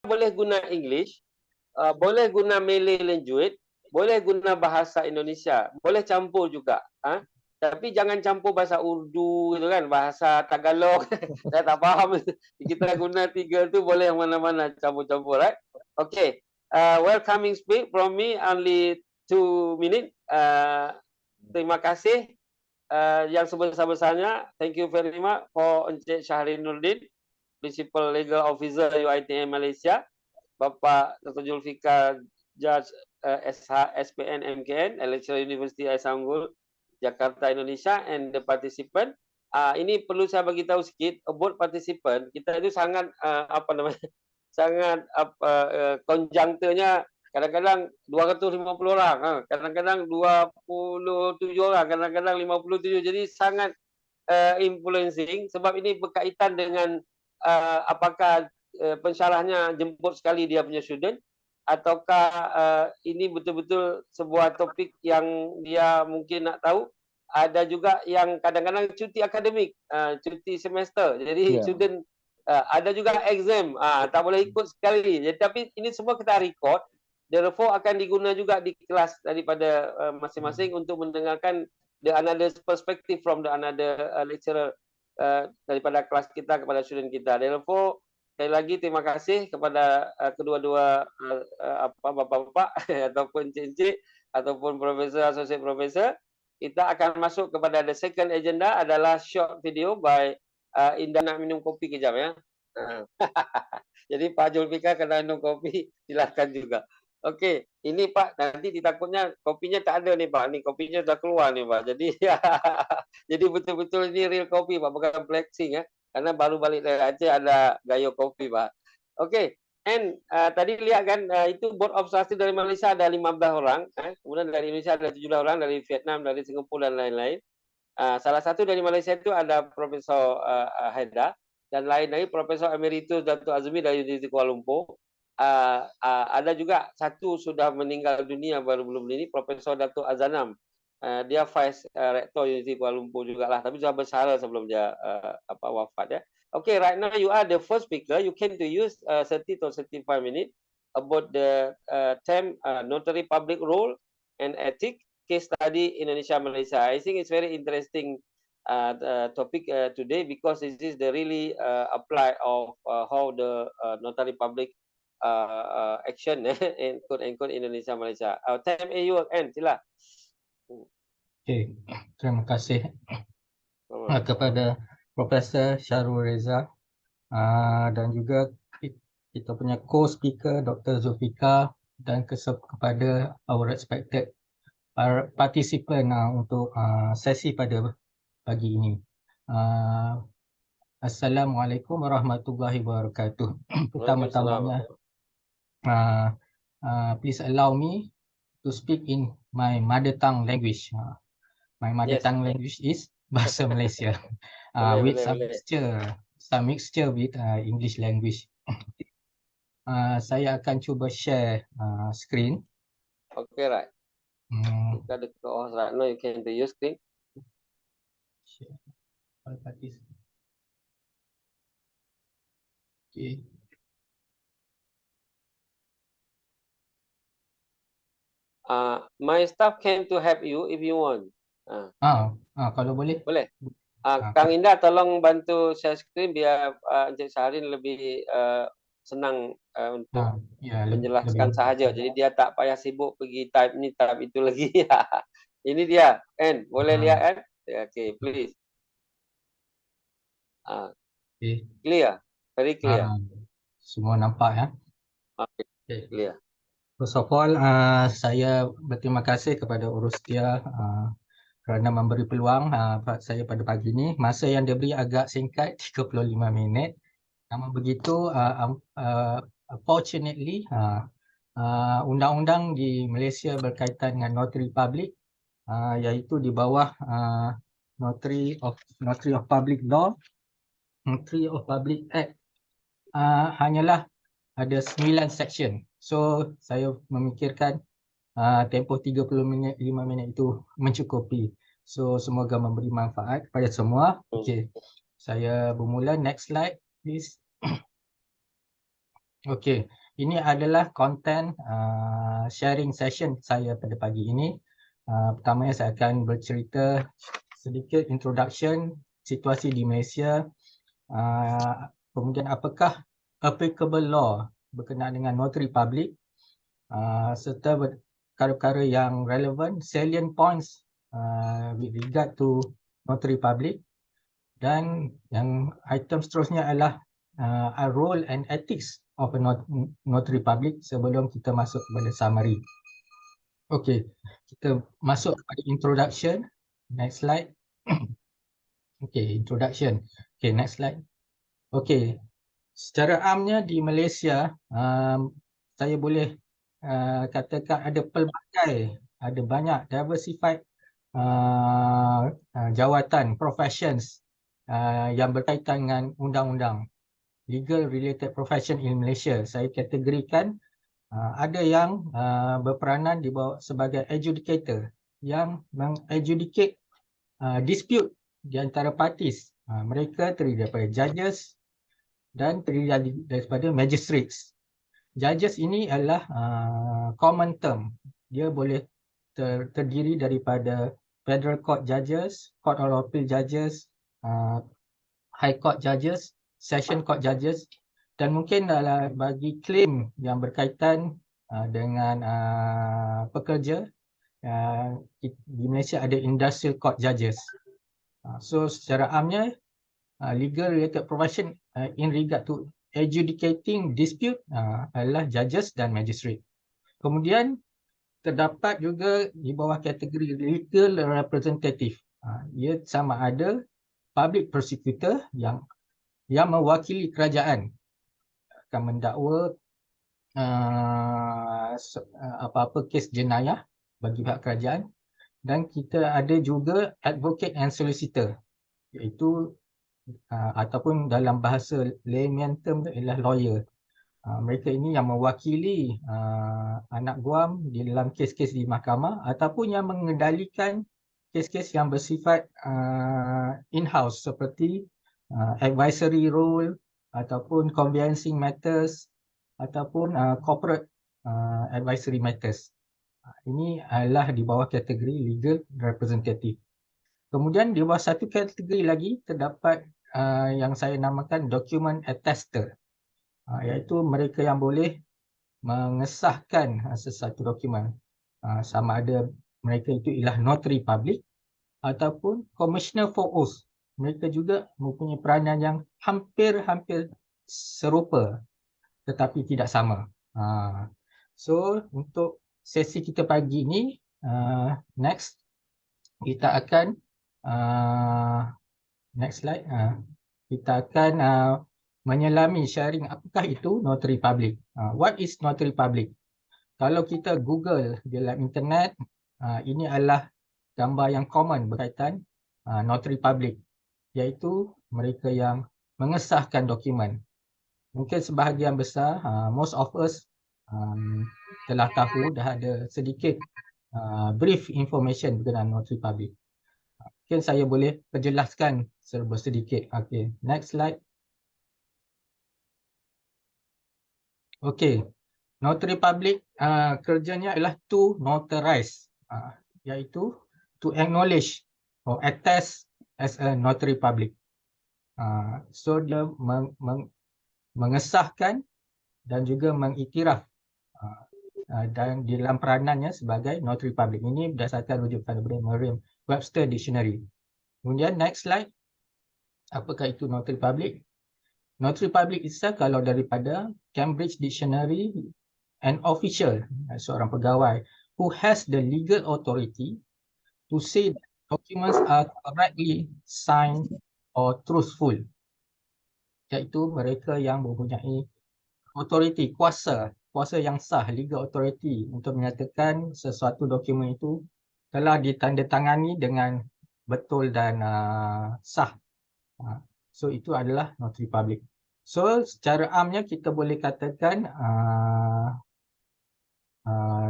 boleh guna English, boleh guna Malay language, boleh guna bahasa Indonesia, boleh campur juga. Tapi jangan campur bahasa Urdu gitu kan, bahasa Tagalog. Saya tak faham. Kita guna 3 tu boleh yang mana-mana campur-campur, right? Okay. Welcoming speech from me only 2 minutes. Terima kasih yang sebesar-besarnya. Thank you very much for Encik Syahrinuddin, Principal Legal Officer UiTM Malaysia, Bapak Dr. Julfikar, Judge SH, SPN, MKN, Lecturer University Aisyah Unggul, Jakarta, Indonesia, and the participant. Ini perlu saya bagi tahu sikit, about participant, kita itu sangat sangat konjunkturnya kadang-kadang 250 orang, kadang-kadang 27 orang, kadang-kadang 57. Jadi sangat influencing sebab ini berkaitan dengan apakah pensyarahnya jemput sekali dia punya student ataukah ini betul-betul sebuah topik yang dia mungkin nak tahu. Ada juga yang kadang-kadang cuti akademik, cuti semester. Jadi student ada juga exam, tak boleh ikut sekali. Jadi, tapi ini semua kita record. Therefore akan diguna juga di kelas daripada masing-masing untuk mendengarkan the another perspective from the another lecturer daripada kelas kita kepada student kita. Therefore sekali lagi terima kasih kepada kedua-dua bapak-bapak ataupun encik-encik ataupun profesor, associate professor. Kita akan masuk kepada the second agenda adalah short video by Indah nak minum kopi kejap ya. Jadi Pak Julfikar kena minum kopi, silakan juga. Okey, ini Pak, nanti ditakutnya kopinya tak ada nih Pak. Ni kopinya dah keluar nih Pak. Jadi jadi betul-betul ini real kopi Pak, bukan flexing ya. Karena baru balik dari Aceh ada gayo kopi Pak. Okey, and tadi lihat kan itu board of trustee dari Malaysia ada 15 orang, kemudian dari Indonesia ada 17 orang, dari Vietnam, dari Singapura dan lain-lain. Salah satu dari Malaysia itu ada Profesor Haidar dan lain lagi Profesor Emeritus Datuk Azmi dari Universiti Kuala Lumpur. Ada juga satu sudah meninggal dunia baru-baru ini, Profesor Datuk Azanam. Dia Vice Rector Universiti Kuala Lumpur juga lah, tapi sudah bersara sebelum dia wafat ya. Okay, right now you are the first speaker. You can to use 30 to 35 minutes about the term notary public role and ethic case study Indonesia Malaysia. I think it's very interesting topic today because this is the really apply of how the notary public action in quote Indonesia Malaysia. Time AU end sila. Okay, terima kasih kepada Profesor Syahrul Reza dan juga kita punya co-speaker Dr. Zulfikar dan kepada our respected participant untuk sesi pada pagi ini. Assalamualaikum warahmatullahi wabarakatuh. Pertama-tamanya, please allow me to speak in my mother tongue language. My mother tongue language is Bahasa Malaysia. With some mixture with English language. Saya akan cuba share screen. Okay, right. Kita ada ke right now you can use screen. Share. Okay. My staff came to help you if you want. Kalau boleh. Boleh. Kang Indah tolong bantu share screen biar Encik Syahrin lebih senang untuk menjelaskan sahaja. Jadi dia tak payah sibuk pergi type ni type itu lagi. Ini dia, kan? Boleh lihat kan? Okay, please. Clear, very clear. Semua nampak ya. Okay, clear. First of all, saya berterima kasih kepada Urustia kerana memberi peluang saya pada pagi ini. Masa yang diberi agak singkat, 35 minit. Namun begitu, fortunately, undang-undang di Malaysia berkaitan dengan notary public, iaitu di bawah Notary of Public Law, Notary of Public Act, hanyalah ada 9 section. So, saya memikirkan tempoh 30 minit, 5 minit itu mencukupi. So, semoga memberi manfaat kepada semua. Okey, saya bermula. Next slide, please. Okey, ini adalah konten sharing session saya pada pagi ini. Pertamanya saya akan bercerita sedikit introduction situasi di Malaysia, kemudian apakah applicable law berkenaan dengan notary public, serta perkara-perkara yang relevan, salient points with regard to notary public, dan yang item seterusnya adalah role and ethics of a notary public sebelum kita masuk kepada summary. Okey, kita masuk kepada introduction. Next slide. Okey, introduction. Okey, next slide. Okey, secara amnya di Malaysia, saya boleh katakan ada banyak diversified jawatan, professions yang berkaitan dengan undang-undang. Legal related profession in Malaysia. Saya kategorikan ada yang berperanan di bawah sebagai adjudicator yang meng-adjudicate dispute di antara parties. Mereka terdiri daripada judges dan terdiri daripada magistrates. Judges ini adalah common term. Dia boleh terdiri daripada Federal Court Judges, Court of Appeal Judges, High Court Judges, Session Court Judges, dan mungkin bagi claim yang berkaitan dengan pekerja, di Malaysia ada Industrial Court Judges. So secara amnya, legal related profession in regard to adjudicating dispute adalah judges dan magistrate. Kemudian terdapat juga di bawah kategori legal representative. Ia sama ada public prosecutor yang mewakili kerajaan akan mendakwa apa-apa kes jenayah bagi pihak kerajaan, dan kita ada juga advocate and solicitor, iaitu ataupun dalam bahasa layman term ialah lawyer. Mereka ini yang mewakili anak guam di dalam kes-kes di mahkamah ataupun yang mengendalikan kes-kes yang bersifat in-house seperti advisory role ataupun conveyancing matters ataupun corporate advisory matters. Ini adalah di bawah kategori legal representative. Kemudian di bawah satu kategori lagi terdapat yang saya namakan document attester, iaitu mereka yang boleh mengesahkan sesuatu dokumen, sama ada mereka itu ialah notary public ataupun commissioner for oath. Mereka juga mempunyai peranan yang hampir serupa tetapi tidak sama. So untuk sesi kita pagi ini, next kita akan next slide. Kita akan menyelami sharing apakah itu notary public. What is notary public? Kalau kita Google di dalam internet, ini adalah gambar yang common berkaitan notary public, iaitu mereka yang mengesahkan dokumen. Mungkin sebahagian besar, most of us telah tahu, dah ada sedikit brief information berkenaan notary public. Mungkin saya boleh perjelaskan serba sedikit. Okay, next slide. Okay, notary public kerjanya adalah to notarize, iaitu to acknowledge or attest as a notary public. So dia mengesahkan dan juga mengiktiraf dan di dalam peranannya sebagai notary public. Ini berdasarkan rujukan daripada Merriam-Webster Dictionary. Kemudian next slide. Apakah itu notary public? Notary public itself kalau daripada Cambridge Dictionary, an official, seorang pegawai who has the legal authority to say that documents are correctly signed or truthful. Iaitu mereka yang mempunyai authority, kuasa yang sah, legal authority untuk menyatakan sesuatu dokumen itu telah ditandatangani dengan betul dan sah. So itu adalah notary public. So secara amnya kita boleh katakan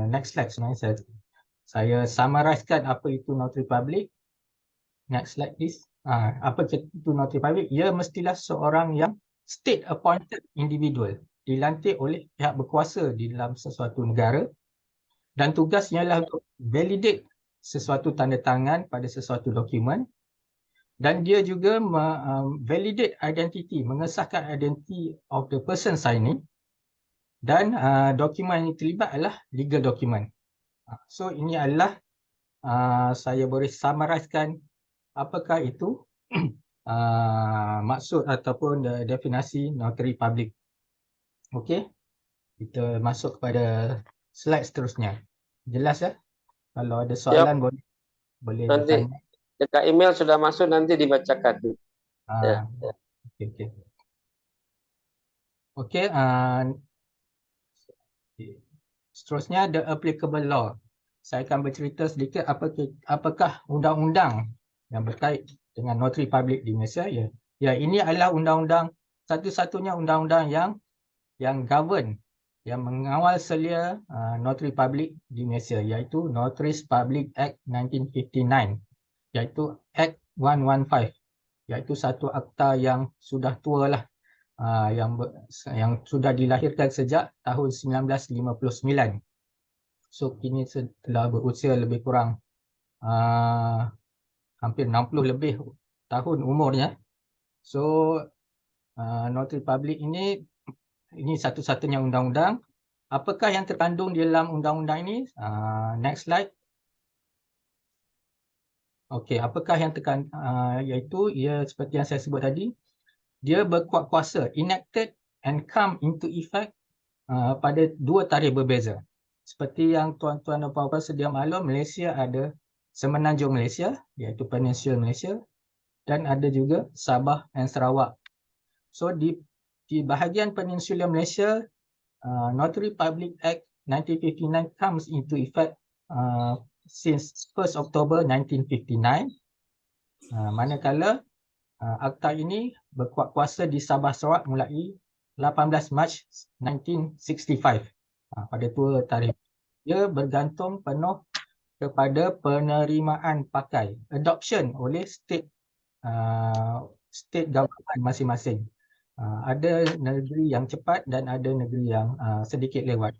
next slide sebenarnya saya summarizekan apa itu notary public. Next slide please. Apa itu notary public? Ia mestilah seorang yang state appointed individual. dilantik oleh pihak berkuasa di dalam sesuatu negara dan tugasnya adalah untuk validate sesuatu tanda tangan pada sesuatu dokumen dan dia juga validate identity, mengesahkan identity of the person signing dan dokumen yang terlibat adalah legal document. So ini adalah saya boleh summarizekan apakah itu maksud ataupun definisi notary public. Okey, kita masuk kepada slide seterusnya. Jelas ya? Kalau ada soalan boleh Nanti bertanya. dekat email sudah masuk, nanti dibacakan. Ya. Okey, okey. Okey, seterusnya the applicable law. Saya akan bercerita sedikit apakah undang-undang yang berkait dengan notary public di Malaysia. Ya, ini adalah undang-undang, satu-satunya undang-undang yang govern, yang mengawal selia notary public di Malaysia, iaitu Notaries Public Act 1959, iaitu Act 115, iaitu satu akta yang sudah tua lah, yang sudah dilahirkan sejak tahun 1959. So kini telah berusia lebih kurang hampir 60 lebih tahun umurnya. So notary public ini satu-satunya undang-undang. Apakah yang terkandung di dalam undang-undang ini? Next slide. Okey, apakah yang iaitu seperti yang saya sebut tadi, dia berkuat kuasa, enacted and come into effect pada 2 tarikh berbeza. Seperti yang tuan-tuan dan puan-puan sedia maklum, Malaysia ada Semenanjung Malaysia, iaitu Peninsula Malaysia, dan ada juga Sabah dan Sarawak. So di bahagian Peninsula Malaysia, Notary Public Act 1959 comes into effect since 1st October 1959. Manakala akta ini berkuat kuasa di Sabah Sarawak mulai 18 Mac 1965. Pada 2 tarikh. Dia bergantung penuh kepada penerimaan pakai, adoption oleh state government masing-masing. Ada negeri yang cepat dan ada negeri yang sedikit lewat.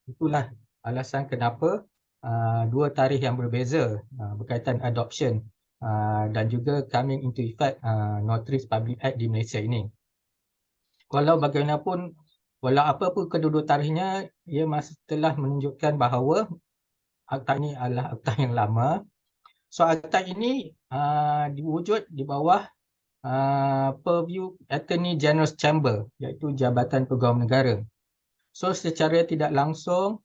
Itulah alasan kenapa 2 tarikh yang berbeza berkaitan adoption dan juga coming into effect Notaries Public Act di Malaysia ini. Walau bagaimanapun, walau apa pun kedua-dua tarikhnya, ia masih telah menunjukkan bahawa akta ini adalah akta yang lama. So akta ini diwujud di bawah purview Attorney General's Chamber, iaitu Jabatan Pegawai Negara. So secara tidak langsung,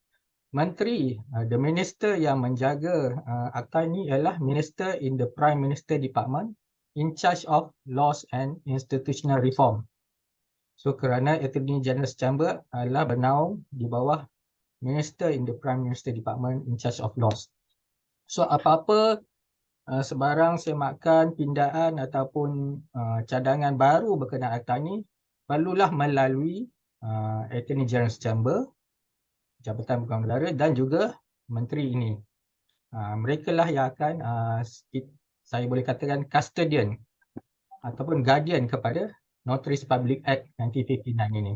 Menteri, the Minister yang menjaga akta ini ialah Minister in the Prime Minister Department in charge of laws and institutional reform. So kerana Attorney General's Chamber adalah bernaung di bawah Minister in the Prime Minister Department in charge of laws. So apa-apa sebarang semakan, pindaan ataupun cadangan baru berkenaan akta ini perlulah melalui Attorney General's Chamber, Jabatan Pegawai Negara dan juga Menteri ini. Mereka lah yang akan saya boleh katakan custodian ataupun guardian kepada Notaries Public Act 1959 ini.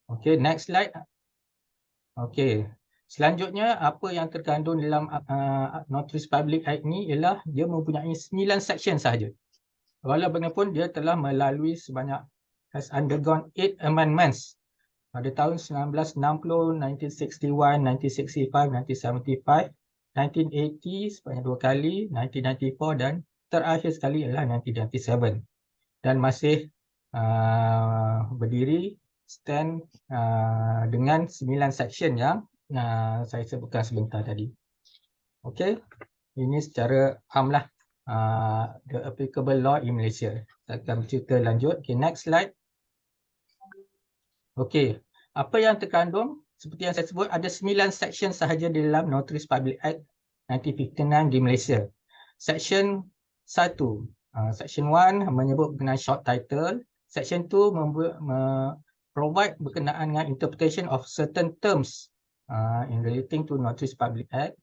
Okey, next slide. Okey. Selanjutnya, apa yang terkandung dalam Notaries Public Act ni ialah dia mempunyai 9 section sahaja. Walau bagaimanapun dia telah melalui has undergone 8 amendments pada tahun 1960, 1961, 1965, 1975, 1980 sebanyak 2 kali, 1994 dan terakhir sekali ialah 1997. Dan masih berdiri stand dengan 9 section yang saya sebutkan sebentar tadi. Okey, ini secara amlah the applicable law in Malaysia. Saya akan bercerita lanjut. Okay, next slide. Okey, apa yang terkandung? Seperti yang saya sebut, ada 9 section sahaja di dalam Notaries Public Act 1959 di Malaysia. Section 1, Section 1 menyebut berkenaan short title. Section 2 provide berkenaan dengan interpretation of certain terms in relating to Notaries Public Act.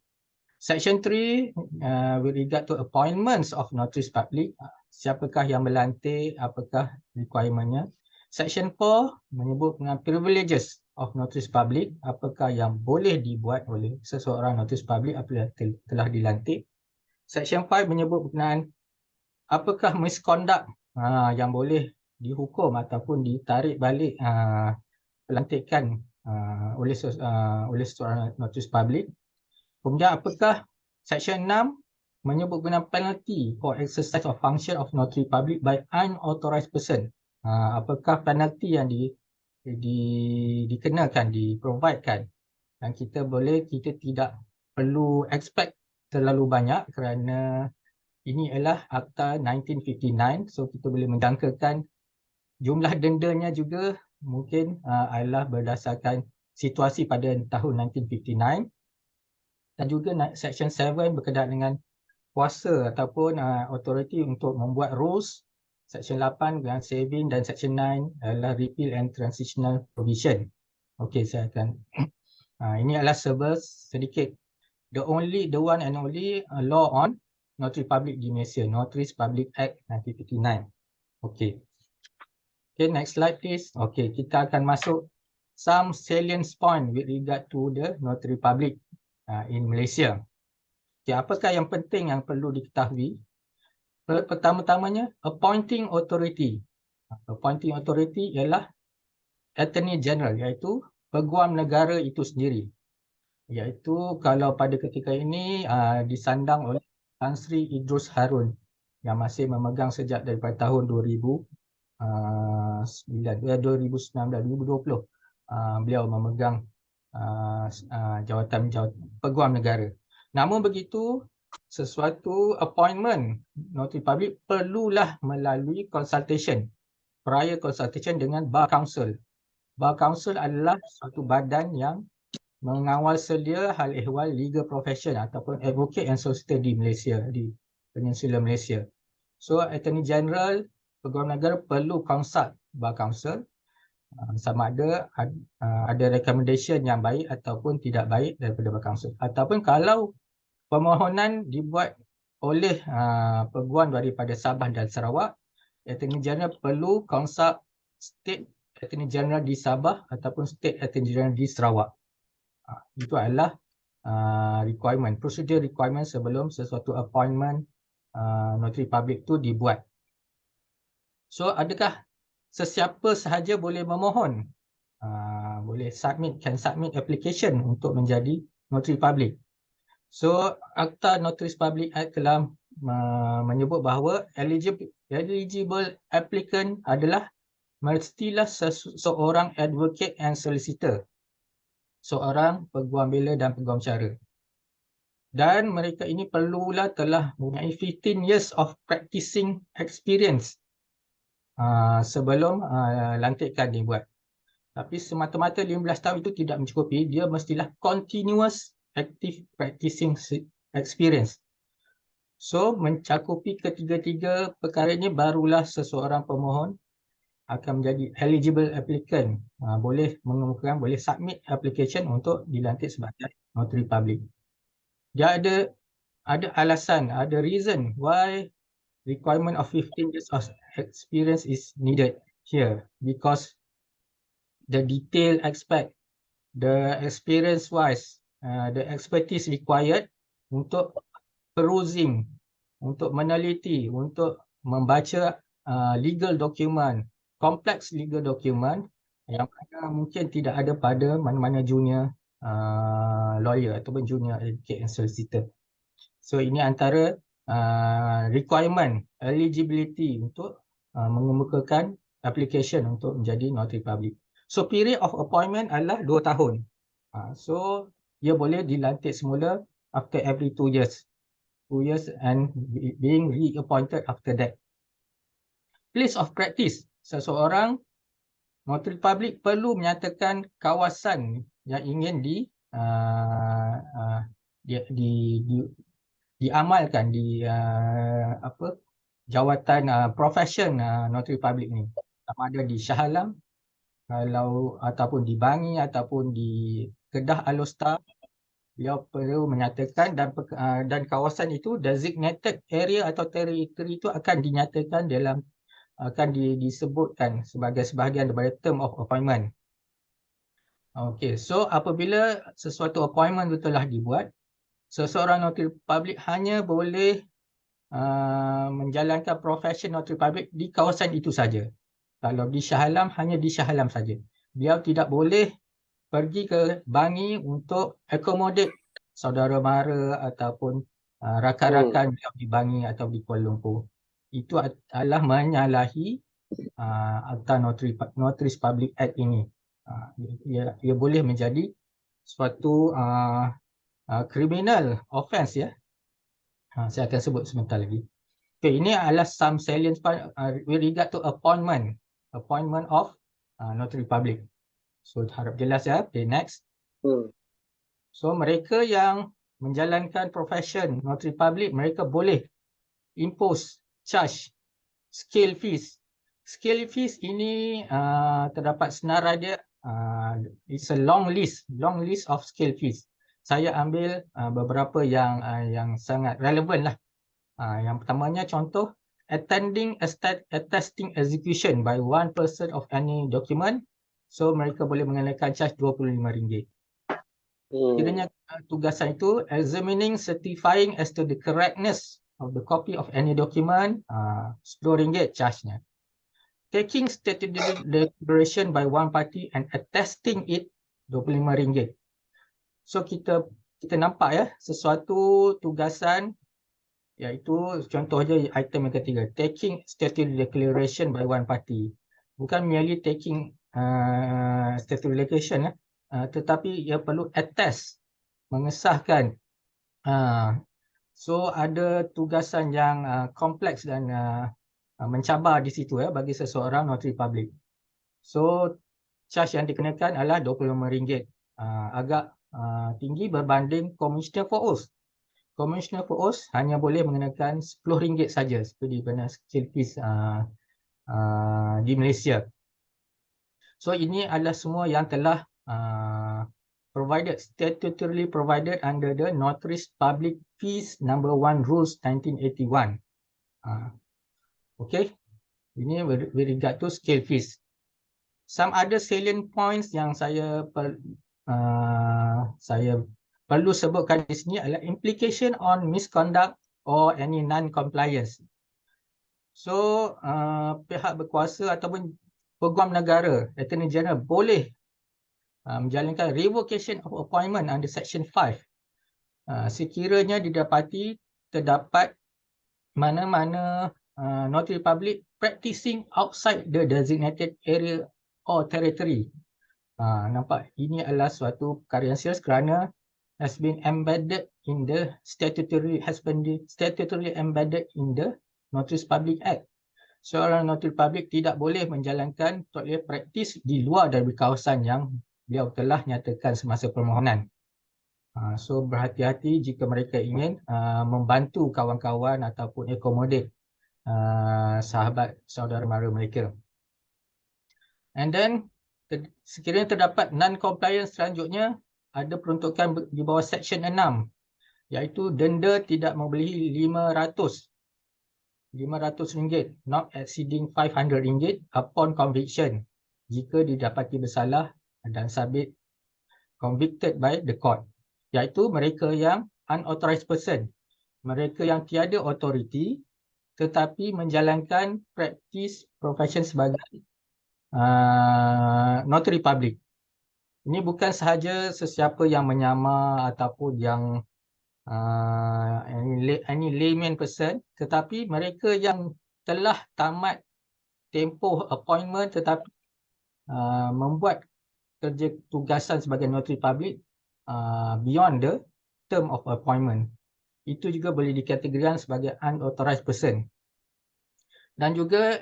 Section 3 with regard to appointments of Notaries Public, siapakah yang melantik, apakah requirementnya. Section 4 menyebut dengan privileges of notaries public, apakah yang boleh dibuat oleh seseorang notaris public apabila telah dilantik. Section 5 menyebut berkenaan apakah misconduct yang boleh dihukum ataupun ditarik balik pelantikan oleh seseorang notaris public. Kemudian apakah Section 6 menyebut guna penalty for exercise of function of notary public by unauthorized person. Apakah penalty yang dikenakan, diprovidekan, dan kita tidak perlu expect terlalu banyak kerana ini adalah Akta 1959, so kita boleh menjangkakan jumlah dendanya juga mungkin adalah berdasarkan situasi pada tahun 1959. Dan juga Section 7 berkaitan dengan kuasa ataupun authority untuk membuat rules. Section 8 dengan saving, dan Section 9 adalah repeal and transitional provision. Okey, saya akan ini adalah sedikit the one and only law on notary public di Malaysia, Notaries Public Act 1959. Okey. Okay, next slide please. Okey, kita akan masuk some salient point with regard to the notary public in Malaysia. Okay, apakah yang penting yang perlu diketahui? Pertama-tamanya, appointing authority. Appointing authority ialah Attorney General, iaitu Peguam Negara itu sendiri. Iaitu kalau pada ketika ini disandang oleh Tan Sri Idrus Harun yang masih memegang sejak daripada tahun 2019, 2020. Beliau memegang jawatan Peguam Negara. Namun begitu, sesuatu appointment notary public perlulah melalui consultation, prior consultation dengan Bar Council. Bar Council adalah suatu badan yang mengawal selia hal ehwal legal profession ataupun advocate and solicitor di Malaysia, di Peninsula Malaysia. So, Attorney General, Peguam Negara perlu consult Bar Council sama ada recommendation yang baik ataupun tidak baik daripada Bar Council. Ataupun kalau permohonan dibuat oleh peguam daripada Sabah dan Sarawak, Attorney General perlu consult State Attorney General di Sabah ataupun State Attorney General di Sarawak. Itu adalah prosedur requirement sebelum sesuatu appointment notary public itu dibuat. So, adakah sesiapa sahaja boleh memohon, boleh can submit application untuk menjadi notary public? So, Akta Notaries Public Act telah menyebut bahawa eligible applicant adalah mestilah seorang advocate and solicitor, seorang peguam bela dan peguam cara. Dan mereka ini perlulah telah mempunyai 15 years of practicing experience sebelum lantikan dibuat. Tapi semata-mata 15 tahun itu tidak mencukupi, dia mestilah continuous active practicing experience. So, mencakupi ketiga-tiga perkara ini barulah seseorang pemohon akan menjadi eligible applicant, boleh submit application untuk dilantik sebagai notary public. Dia ada alasan, ada reason why requirement of 15 years of experience is needed here, because the detail aspect, the experience wise, the expertise required untuk perusing, untuk meneliti, untuk membaca legal document, complex legal document yang mungkin tidak ada pada mana-mana junior lawyer ataupun junior advocate and solicitor. So, ini antara requirement, eligibility untuk mengemukakan application untuk menjadi notary public. So, period of appointment adalah 2 tahun. So, ia boleh dilantik semula after every 2 years. 2 years and being reappointed after that. Place of practice. Seseorang notary public perlu menyatakan kawasan yang ingin diamalkan di jawatan profession notary public ni. Sama ada di Shah Alam, ataupun di Bangi ataupun di Kedah Alor, beliau perlu menyatakan, dan kawasan itu designated area atau territory itu akan dinyatakan dalam akan disebutkan sebagai sebahagian daripada term of appointment. Okey, so apabila sesuatu appointment itu telah dibuat, seseorang notary public hanya boleh menjalankan profession notary public di kawasan itu saja. Kalau di Shah Alam, hanya di Shah Alam saja. Beliau tidak boleh pergi ke Bangi untuk accommodate saudara mara ataupun rakan-rakan beliau di Bangi atau di Kuala Lumpur. Itu adalah menyalahi Akta Notaris Public Act ini. Ia boleh menjadi suatu criminal offence ya. Saya akan sebut sebentar lagi. Okay, ini adalah some salient with regard to appointment of notary public. So harap jelas ya. Okay, next. So mereka yang menjalankan profession notary public, mereka boleh impose charge scale fees. Scale fees ini terdapat senarai dia. It's a long list of scale fees. Saya ambil beberapa yang sangat relevan lah. Yang pertamanya contoh, attending attesting execution by one person of any document. So mereka boleh mengenakan charge RM25. Kiranya tugasan itu examining, certifying as to the correctness of the copy of any document, RM10 charge-nya. Taking statutory declaration by one party and attesting it, RM25. So kita nampak ya, sesuatu tugasan, iaitu contoh je item yang ketiga, taking statutory declaration by one party. Bukan merely taking statutory declaration, tetapi ia perlu attest, mengesahkan. So ada tugasan yang kompleks dan mencabar di situ ya bagi seseorang notary public. So charge yang dikenakan adalah RM25. Agak tinggi berbanding Commissioner for Oath. Commissioner for Oath hanya boleh mengenakan RM10 saja seperti mana skill fees di Malaysia. So ini adalah semua yang telah statutorily provided under the Notaries Public Fees No. 1 Rules 1981. Okay, ini with regard to scale fees. Some other salient points yang saya perlu sebutkan di sini adalah implication on misconduct or any non-compliance. So pihak berkuasa ataupun peguam negara, Attorney General boleh menjalankan revocation of appointment under Section 5 sekiranya didapati terdapat mana-mana notary public practicing outside the designated area or territory. Nampak ini adalah suatu perkara yang serius kerana has been embedded in the statutory embedded in the Notaries Public Act. Seorang notary public tidak boleh menjalankan praktis di luar dari kawasan yang beliau telah nyatakan semasa permohonan. So berhati-hati jika mereka ingin membantu kawan-kawan ataupun accommodate sahabat saudara mara mereka. And then sekiranya terdapat non-compliance selanjutnya, ada peruntukan di bawah Section 6, iaitu denda tidak melebihi RM500, not exceeding RM500 upon conviction jika didapati bersalah dan sabit convicted by the court, iaitu mereka yang unauthorized person, mereka yang tiada authority tetapi menjalankan praktis profession sebagai notary public. Ini bukan sahaja sesiapa yang menyamar ataupun yang any layman person, tetapi mereka yang telah tamat tempoh appointment tetapi membuat kerja tugasan sebagai notary public beyond the term of appointment. Itu juga boleh dikategorikan sebagai unauthorized person. Dan juga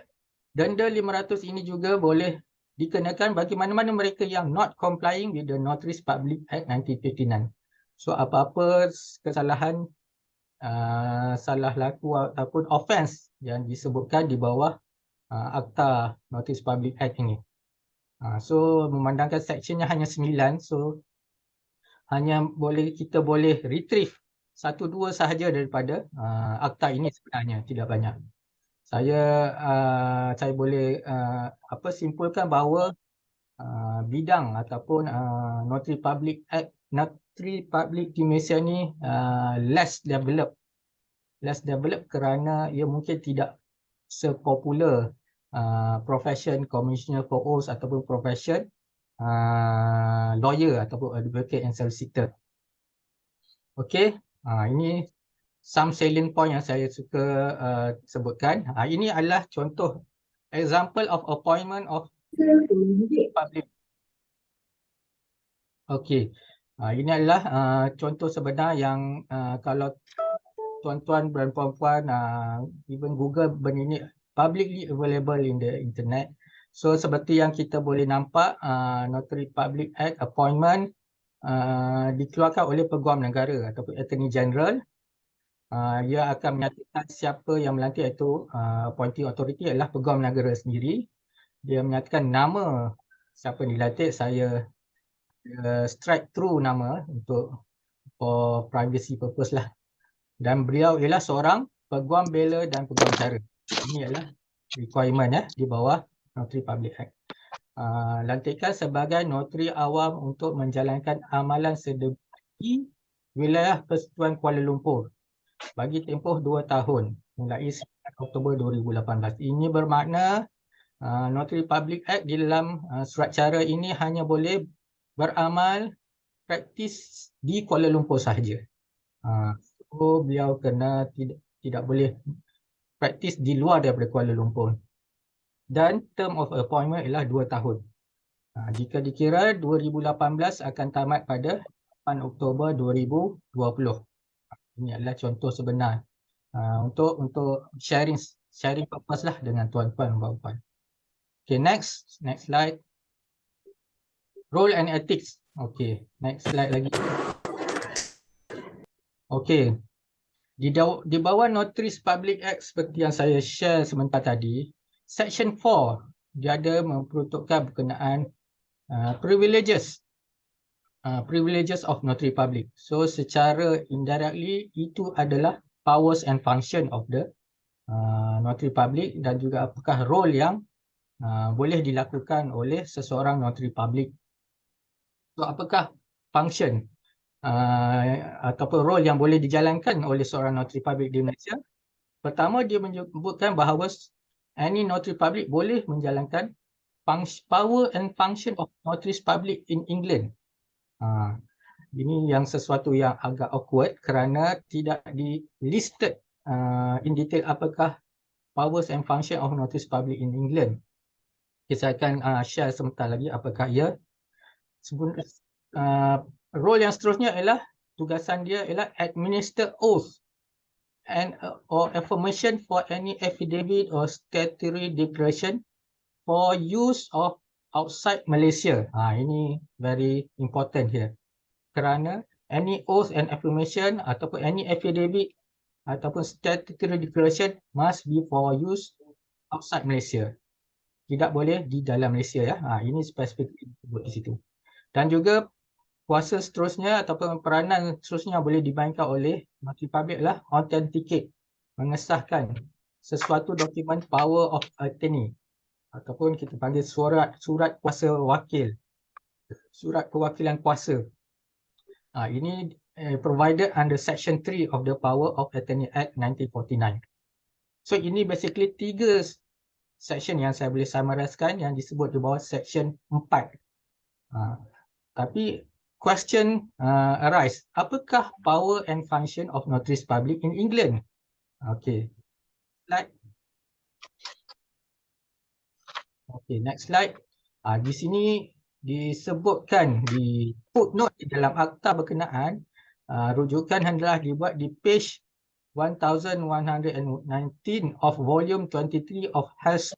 denda RM500 ini juga boleh dikenakan bagi mana-mana mereka yang not complying with the Notaries Public Act 1959. So apa-apa kesalahan, salah laku ataupun offence yang disebutkan di bawah Akta Notaries Public Act ini. So memandangkan seksyennya hanya 9, so kita boleh retrieve 1-2 sahaja daripada akta ini sebenarnya, tidak banyak. saya boleh simpulkan bahawa bidang ataupun Notary Public Act, Notary Public di Malaysia ni less developed kerana ia mungkin tidak sepopular profession Commissioner for Oaths ataupun profession lawyer ataupun advocate and solicitor. Okey, ini some salient point yang saya suka sebutkan. Ini adalah contoh example of appointment of public. Okey, ini adalah contoh sebenar yang kalau tuan-tuan dan puan-puan even Google benda ini publicly available in the internet. So seperti yang kita boleh nampak, Notary Public Act appointment dikeluarkan oleh Peguam Negara ataupun Attorney General. Ia akan menyatakan siapa yang melantik, iaitu appointing authority adalah Peguam Negara sendiri. Dia menyatakan nama siapa yang dilantik. Saya strike through nama untuk for privacy purpose lah. Dan beliau ialah seorang Peguam Bela dan Peguam Cara. Ini adalah requirement di bawah Notary Public Act. Lantikan sebagai notary awam untuk menjalankan amalan sedemikian wilayah Persekutuan Kuala Lumpur bagi tempoh 2 tahun mulai 9 Oktober 2018. Ini bermakna Notary Public Act di dalam surat cara ini hanya boleh beramal praktis di Kuala Lumpur sahaja. So beliau kena tidak boleh praktis di luar daripada Kuala Lumpur. Dan term of appointment ialah 2 tahun. Jika dikira 2018 akan tamat pada 8 Oktober 2020. Ini adalah contoh sebenar untuk sharing purpose lah dengan tuan-tuan dan puan-puan. Okay, next slide. Role and ethics. Okay, next slide lagi. Okay, di bawah Notaries Public Act seperti yang saya share sebentar tadi, Section 4 dia ada memperuntukkan berkenaan privileges of Notary Public. So secara indirectly itu adalah powers and function of the Notary Public dan juga apakah role yang boleh dilakukan oleh seseorang Notary Public. So apakah function ataupun role yang boleh dijalankan oleh seorang Notary Public di Malaysia? Pertama, dia menyebutkan bahawa any Notary Public boleh menjalankan power and function of Notaries Public in England. Ini yang sesuatu yang agak awkward kerana tidak di listed in detail apakah powers and function of Notaries Public in England. Saya akan share sebentar lagi apakah ia. Role yang seterusnya ialah tugasan dia ialah administer oath and or affirmation for any affidavit or statutory declaration for use of outside Malaysia. Ini very important here. Kerana any oath and affirmation ataupun any affidavit ataupun statutory declaration must be for use outside Malaysia. Tidak boleh di dalam Malaysia ya. Ini spesifik disebut di situ. Dan juga kuasa seterusnya ataupun peranan seterusnya boleh dimainkan oleh Notary Public lah authenticate, mengesahkan sesuatu dokumen power of attorney ataupun kita panggil surat kuasa wakil, surat kewakilan kuasa. Ini provided under Section 3 of the Power of Attorney Act 1949. So ini basically 3 section yang saya boleh summariskan yang disebut di bawah Section 4. Tapi question arise, apakah power and function of Notaries Public in England? Okay, slide. Okay, next slide. Di sini disebutkan di footnote di dalam akta berkenaan, rujukan hendaklah dibuat di page 1119 of volume 23 of Health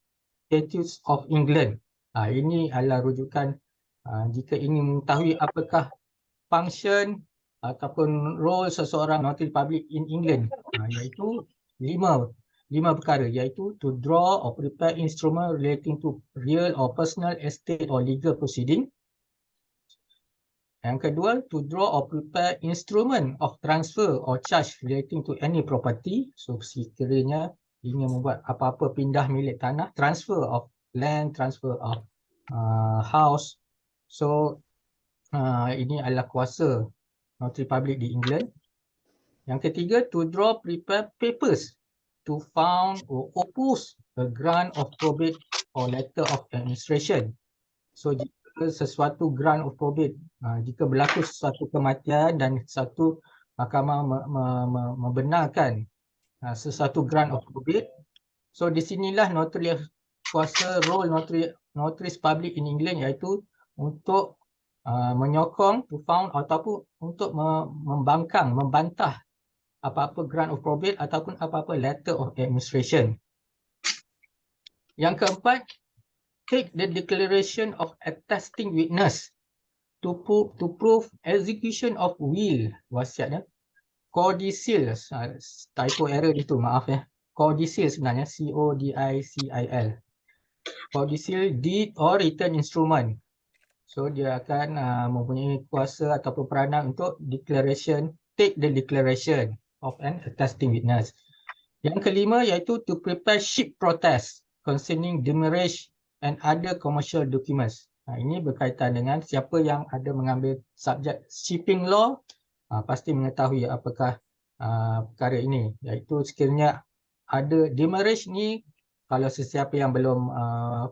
Statutes of England. Ini adalah rujukan jika ingin mengetahui apakah function ataupun role seseorang Notary Public in England, iaitu lima perkara, iaitu to draw or prepare instrument relating to real or personal estate or legal proceeding. Yang kedua, to draw or prepare instrument of transfer or charge relating to any property. So sekiranya ingin membuat apa-apa pindah milik tanah, transfer of land, transfer of house. So ini adalah kuasa notary public di England. Yang ketiga, to draw prepare papers to found or oppose a grant of probate or letter of administration. So jika sesuatu grant of probate, jika berlaku sesuatu kematian dan satu mahkamah membenarkan sesuatu grant of probate, so di sinilah notary kuasa role notaries public in England, iaitu untuk menyokong, to found ataupun untuk membangkang, membantah apa-apa grant of probate ataupun apa-apa letter of administration. Yang keempat, take the declaration of attesting witness to prove execution of will, wasiatnya. Codicil, typo error itu, maaf ya. Codicil sebenarnya, C-O-D-I-C-I-L. Codicil deed or written instrument. So dia akan mempunyai kuasa ataupun peranan untuk declaration, take the declaration of an attesting witness. Yang kelima iaitu to prepare ship protest concerning demurrage and other commercial documents. Ini berkaitan dengan siapa yang ada mengambil subjek shipping law, pasti mengetahui apakah perkara ini, iaitu sekiranya ada demurrage ni, kalau sesiapa yang belum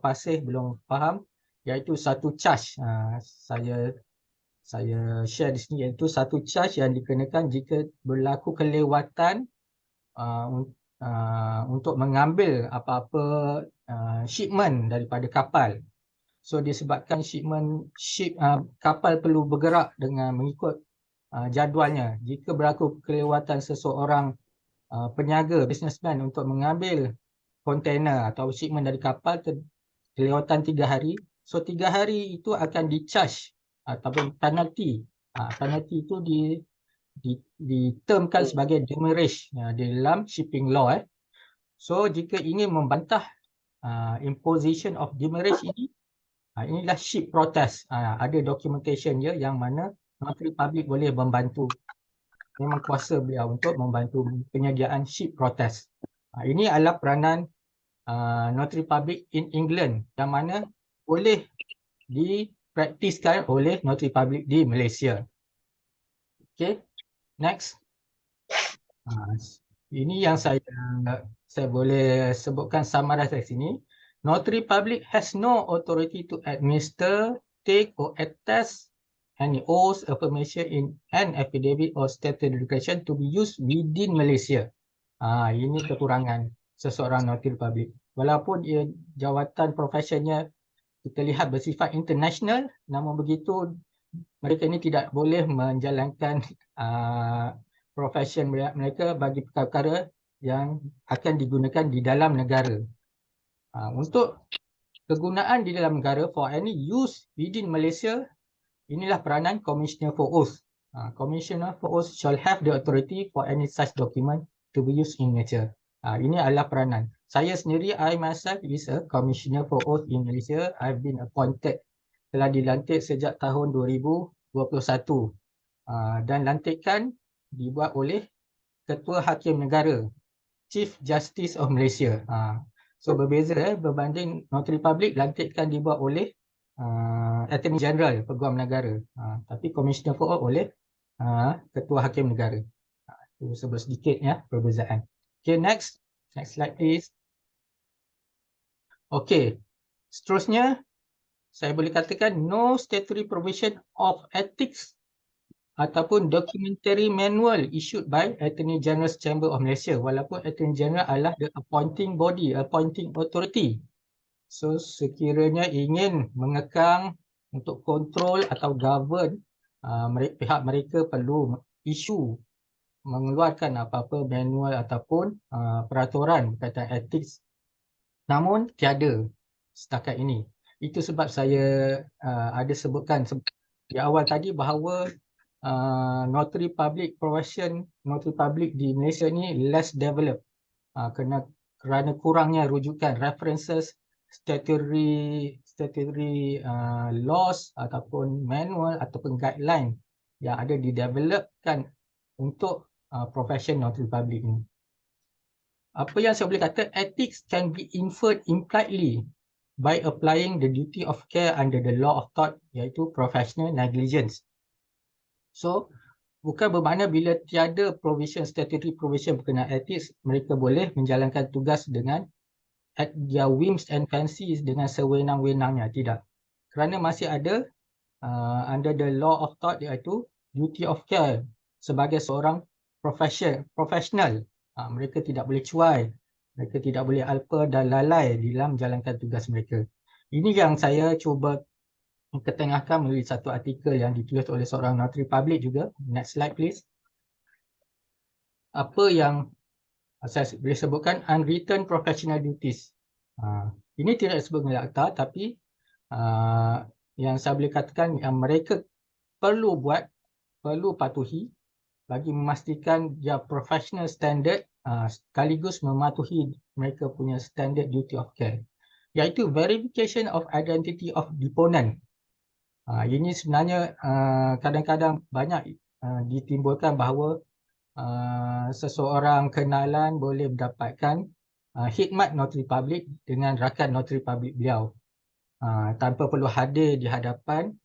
fasih, belum faham, iaitu satu charge, saya share di sini, iaitu satu charge yang dikenakan jika berlaku kelewatan untuk mengambil apa-apa shipment daripada kapal. So disebabkan kapal perlu bergerak dengan mengikut jadualnya. Jika berlaku kelewatan seseorang peniaga, businessman untuk mengambil kontainer atau shipment dari kapal, kelewatan 3 hari. So 3 hari itu akan di-charge ataupun penalty. Penalty itu ditermkan sebagai demurrage di dalam shipping law. So jika ingin membantah imposition of demurrage ini, inilah ship protest. Ada documentation dia yang mana notary public boleh membantu. Memang kuasa beliau untuk membantu penyediaan ship protest. Ini adalah peranan notary public in England yang mana boleh dipraktiskan oleh notary public di Malaysia. Okay, next. Ini yang saya boleh sebutkan summarize di sini. Notary public has no authority to administer, take or attest any oath, affirmation in an affidavit or statutory declaration to be used within Malaysia. Ini kekurangan seseorang notary public. Walaupun ia jawatan profesionnya kita lihat bersifat international, namun begitu mereka ini tidak boleh menjalankan profession mereka bagi perkara yang akan digunakan di dalam negara. Untuk kegunaan di dalam negara, for any use within Malaysia, inilah peranan Commissioner for Oath. Commissioner for Oath shall have the authority for any such document to be used in Malaysia. Ini adalah peranan. Saya sendiri, I myself is a Commissioner for Oath in Malaysia. I've been appointed, telah dilantik sejak tahun 2021. Dan lantikan dibuat oleh Ketua Hakim Negara, Chief Justice of Malaysia. So berbeza berbanding notary public, lantikan dibuat oleh Attorney General, Peguam Negara. Tapi Commissioner for Oath oleh Ketua Hakim Negara. Itu sedikit ya perbezaan. Okay, next slide please. Okay, seterusnya saya boleh katakan no statutory provision of ethics ataupun documentary manual issued by Attorney General's Chamber of Malaysia, walaupun Attorney General adalah the appointing body, appointing authority. So sekiranya ingin mengekang untuk kontrol atau govern, pihak mereka perlu mengeluarkan apa-apa manual ataupun peraturan berkaitan etik. Namun tiada setakat ini. Itu sebab saya ada sebutkan di awal tadi bahawa notary public profession, notary public di Malaysia ni less developed kerana kurangnya rujukan, references, statutory laws ataupun manual ataupun guideline yang ada didevelopkan untuk profession notary public ini. apa yang saya boleh kata, ethics can be inferred impliedly by applying the duty of care under the law of tort, iaitu professional negligence. So, bukan bermakna bila tiada provision, statutory provision berkenaan ethics, mereka boleh menjalankan tugas dengan at their whims and fancies, dengan sewenang-wenangnya. Tidak. Kerana masih ada under the law of tort, iaitu duty of care sebagai seorang professional. Mereka tidak boleh cuai, mereka tidak boleh alpa dan lalai dalam menjalankan tugas mereka. Ini yang saya cuba ketengahkan melalui satu artikel yang ditulis oleh seorang notary public juga. Next slide please. Apa yang saya boleh sebutkan, unwritten professional duties. Ini tidak disebut dalam akta, tapi yang saya boleh katakan yang mereka perlu buat, perlu patuhi bagi memastikan dia professional standard, sekaligus mematuhi mereka punya standard duty of care, iaitu verification of identity of deponent. Ini sebenarnya kadang-kadang banyak ditimbulkan bahawa seseorang kenalan boleh mendapatkan khidmat notary public dengan rakan notary public beliau tanpa perlu hadir di hadapan.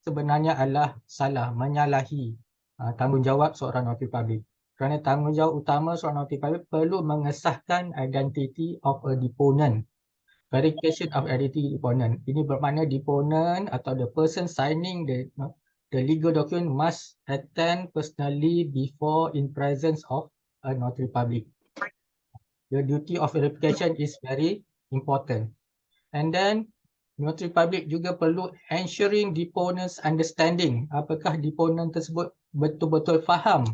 Sebenarnya adalah salah, menyalahi tanggungjawab seorang notary public. Kerana tanggungjawab utama seorang notary public perlu mengesahkan identity of a deponent. Verification of identity deponent. Ini bermakna deponent atau the person signing the legal document must attend personally before in presence of a notary public. The duty of verification is very important. And then notary public juga perlu ensuring deponent's understanding. Apakah deponent tersebut betul-betul faham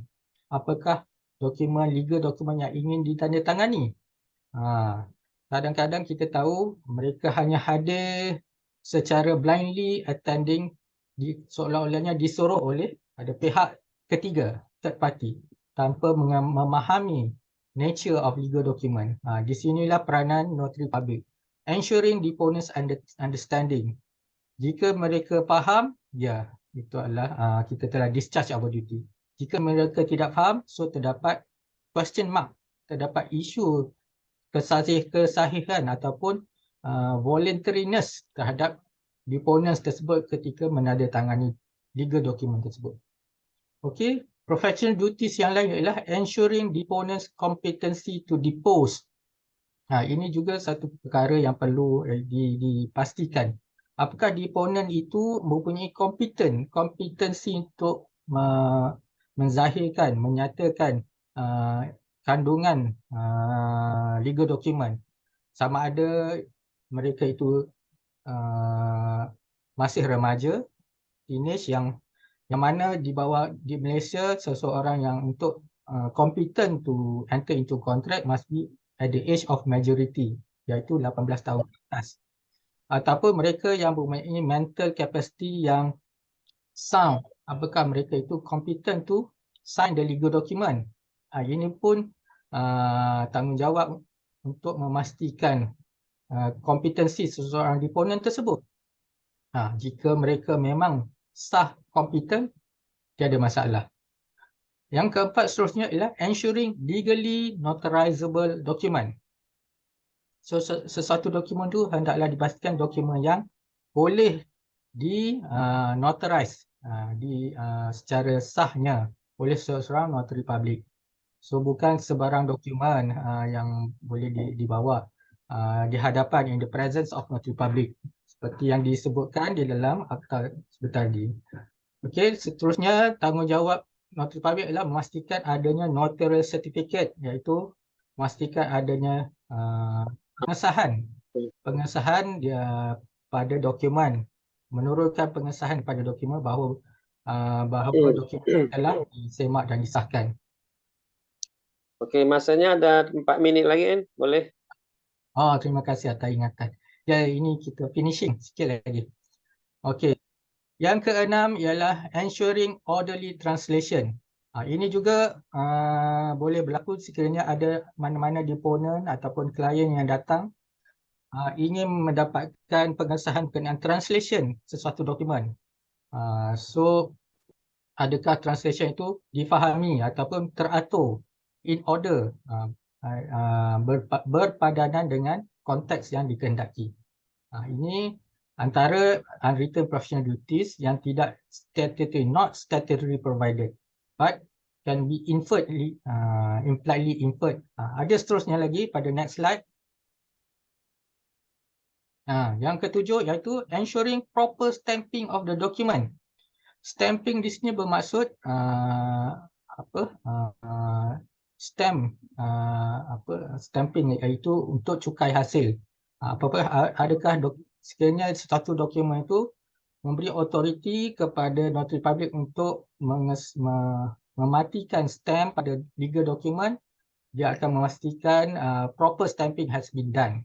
apakah dokumen, legal dokumen yang ingin ditandatangani. Kadang-kadang kita tahu mereka hanya hadir secara blindly attending, seolah-olahnya disuruh oleh ada pihak ketiga, third party, tanpa memahami nature of legal document. Di sinilah peranan notary public. Ensuring deponent's understanding. Jika mereka faham, ya, itu adalah kita telah discharge our duty. Jika mereka tidak faham, so terdapat question mark, terdapat isu kesahihan ataupun voluntariness terhadap deponents tersebut ketika menandatangani legal document tersebut. Okey, professional duties yang lain ialah ensuring deponents competency to depose. Ini juga satu perkara yang perlu dipastikan. Apakah deponent itu mempunyai kompetensi untuk menzahirkan, menyatakan kandungan legal document. Sama ada mereka itu masih remaja, teenage, yang mana di Malaysia seseorang yang untuk competent to enter into contract must be at the age of majority, iaitu 18 tahun ke atas. Ataupun mereka yang mempunyai mental capacity yang sound, apakah mereka itu competent to sign the legal document. Ini pun tanggungjawab untuk memastikan kompetensi seseorang deponent tersebut. Jika mereka memang sah, kompeten, tiada masalah. Yang keempat seterusnya ialah ensuring legally notarizable document. So sesuatu dokumen tu hendaklah dipastikan dokumen yang boleh di notarize secara sahnya oleh seorang notary public. So bukan sebarang dokumen yang boleh dibawa di hadapan, in the presence of notary public, seperti yang disebutkan di dalam akta sebentar tadi. Okey, seterusnya tanggungjawab notary public adalah memastikan adanya notarial certificate, iaitu memastikan adanya pengesahan dia pada dokumen, menurunkan pengesahan pada dokumen bahawa dokumen telah disemak dan disahkan. Okey, masanya ada 4 minit lagi kan? Boleh? Terima kasih atas ingatan. Ya, ini kita finishing sikit lagi. Okey. Yang keenam ialah ensuring orderly translation. Ini juga boleh berlaku sekiranya ada mana-mana deponent ataupun klien yang datang ingin mendapatkan pengesahan berkenaan translation sesuatu dokumen. So adakah translation itu difahami ataupun teratur in order berpadanan dengan konteks yang dikehendaki. Ini antara unwritten professional duties yang tidak statutory, not statutory provided, but can be inferred, impliedly inferred. Ada seterusnya lagi pada next slide. Yang ketujuh iaitu ensuring proper stamping of the document. Stamping di sini bermaksud stamping iaitu untuk cukai hasil. Adakah sekiranya satu dokumen itu memberi authority kepada notary public untuk mematikan stamp pada legal document, dia akan memastikan proper stamping has been done.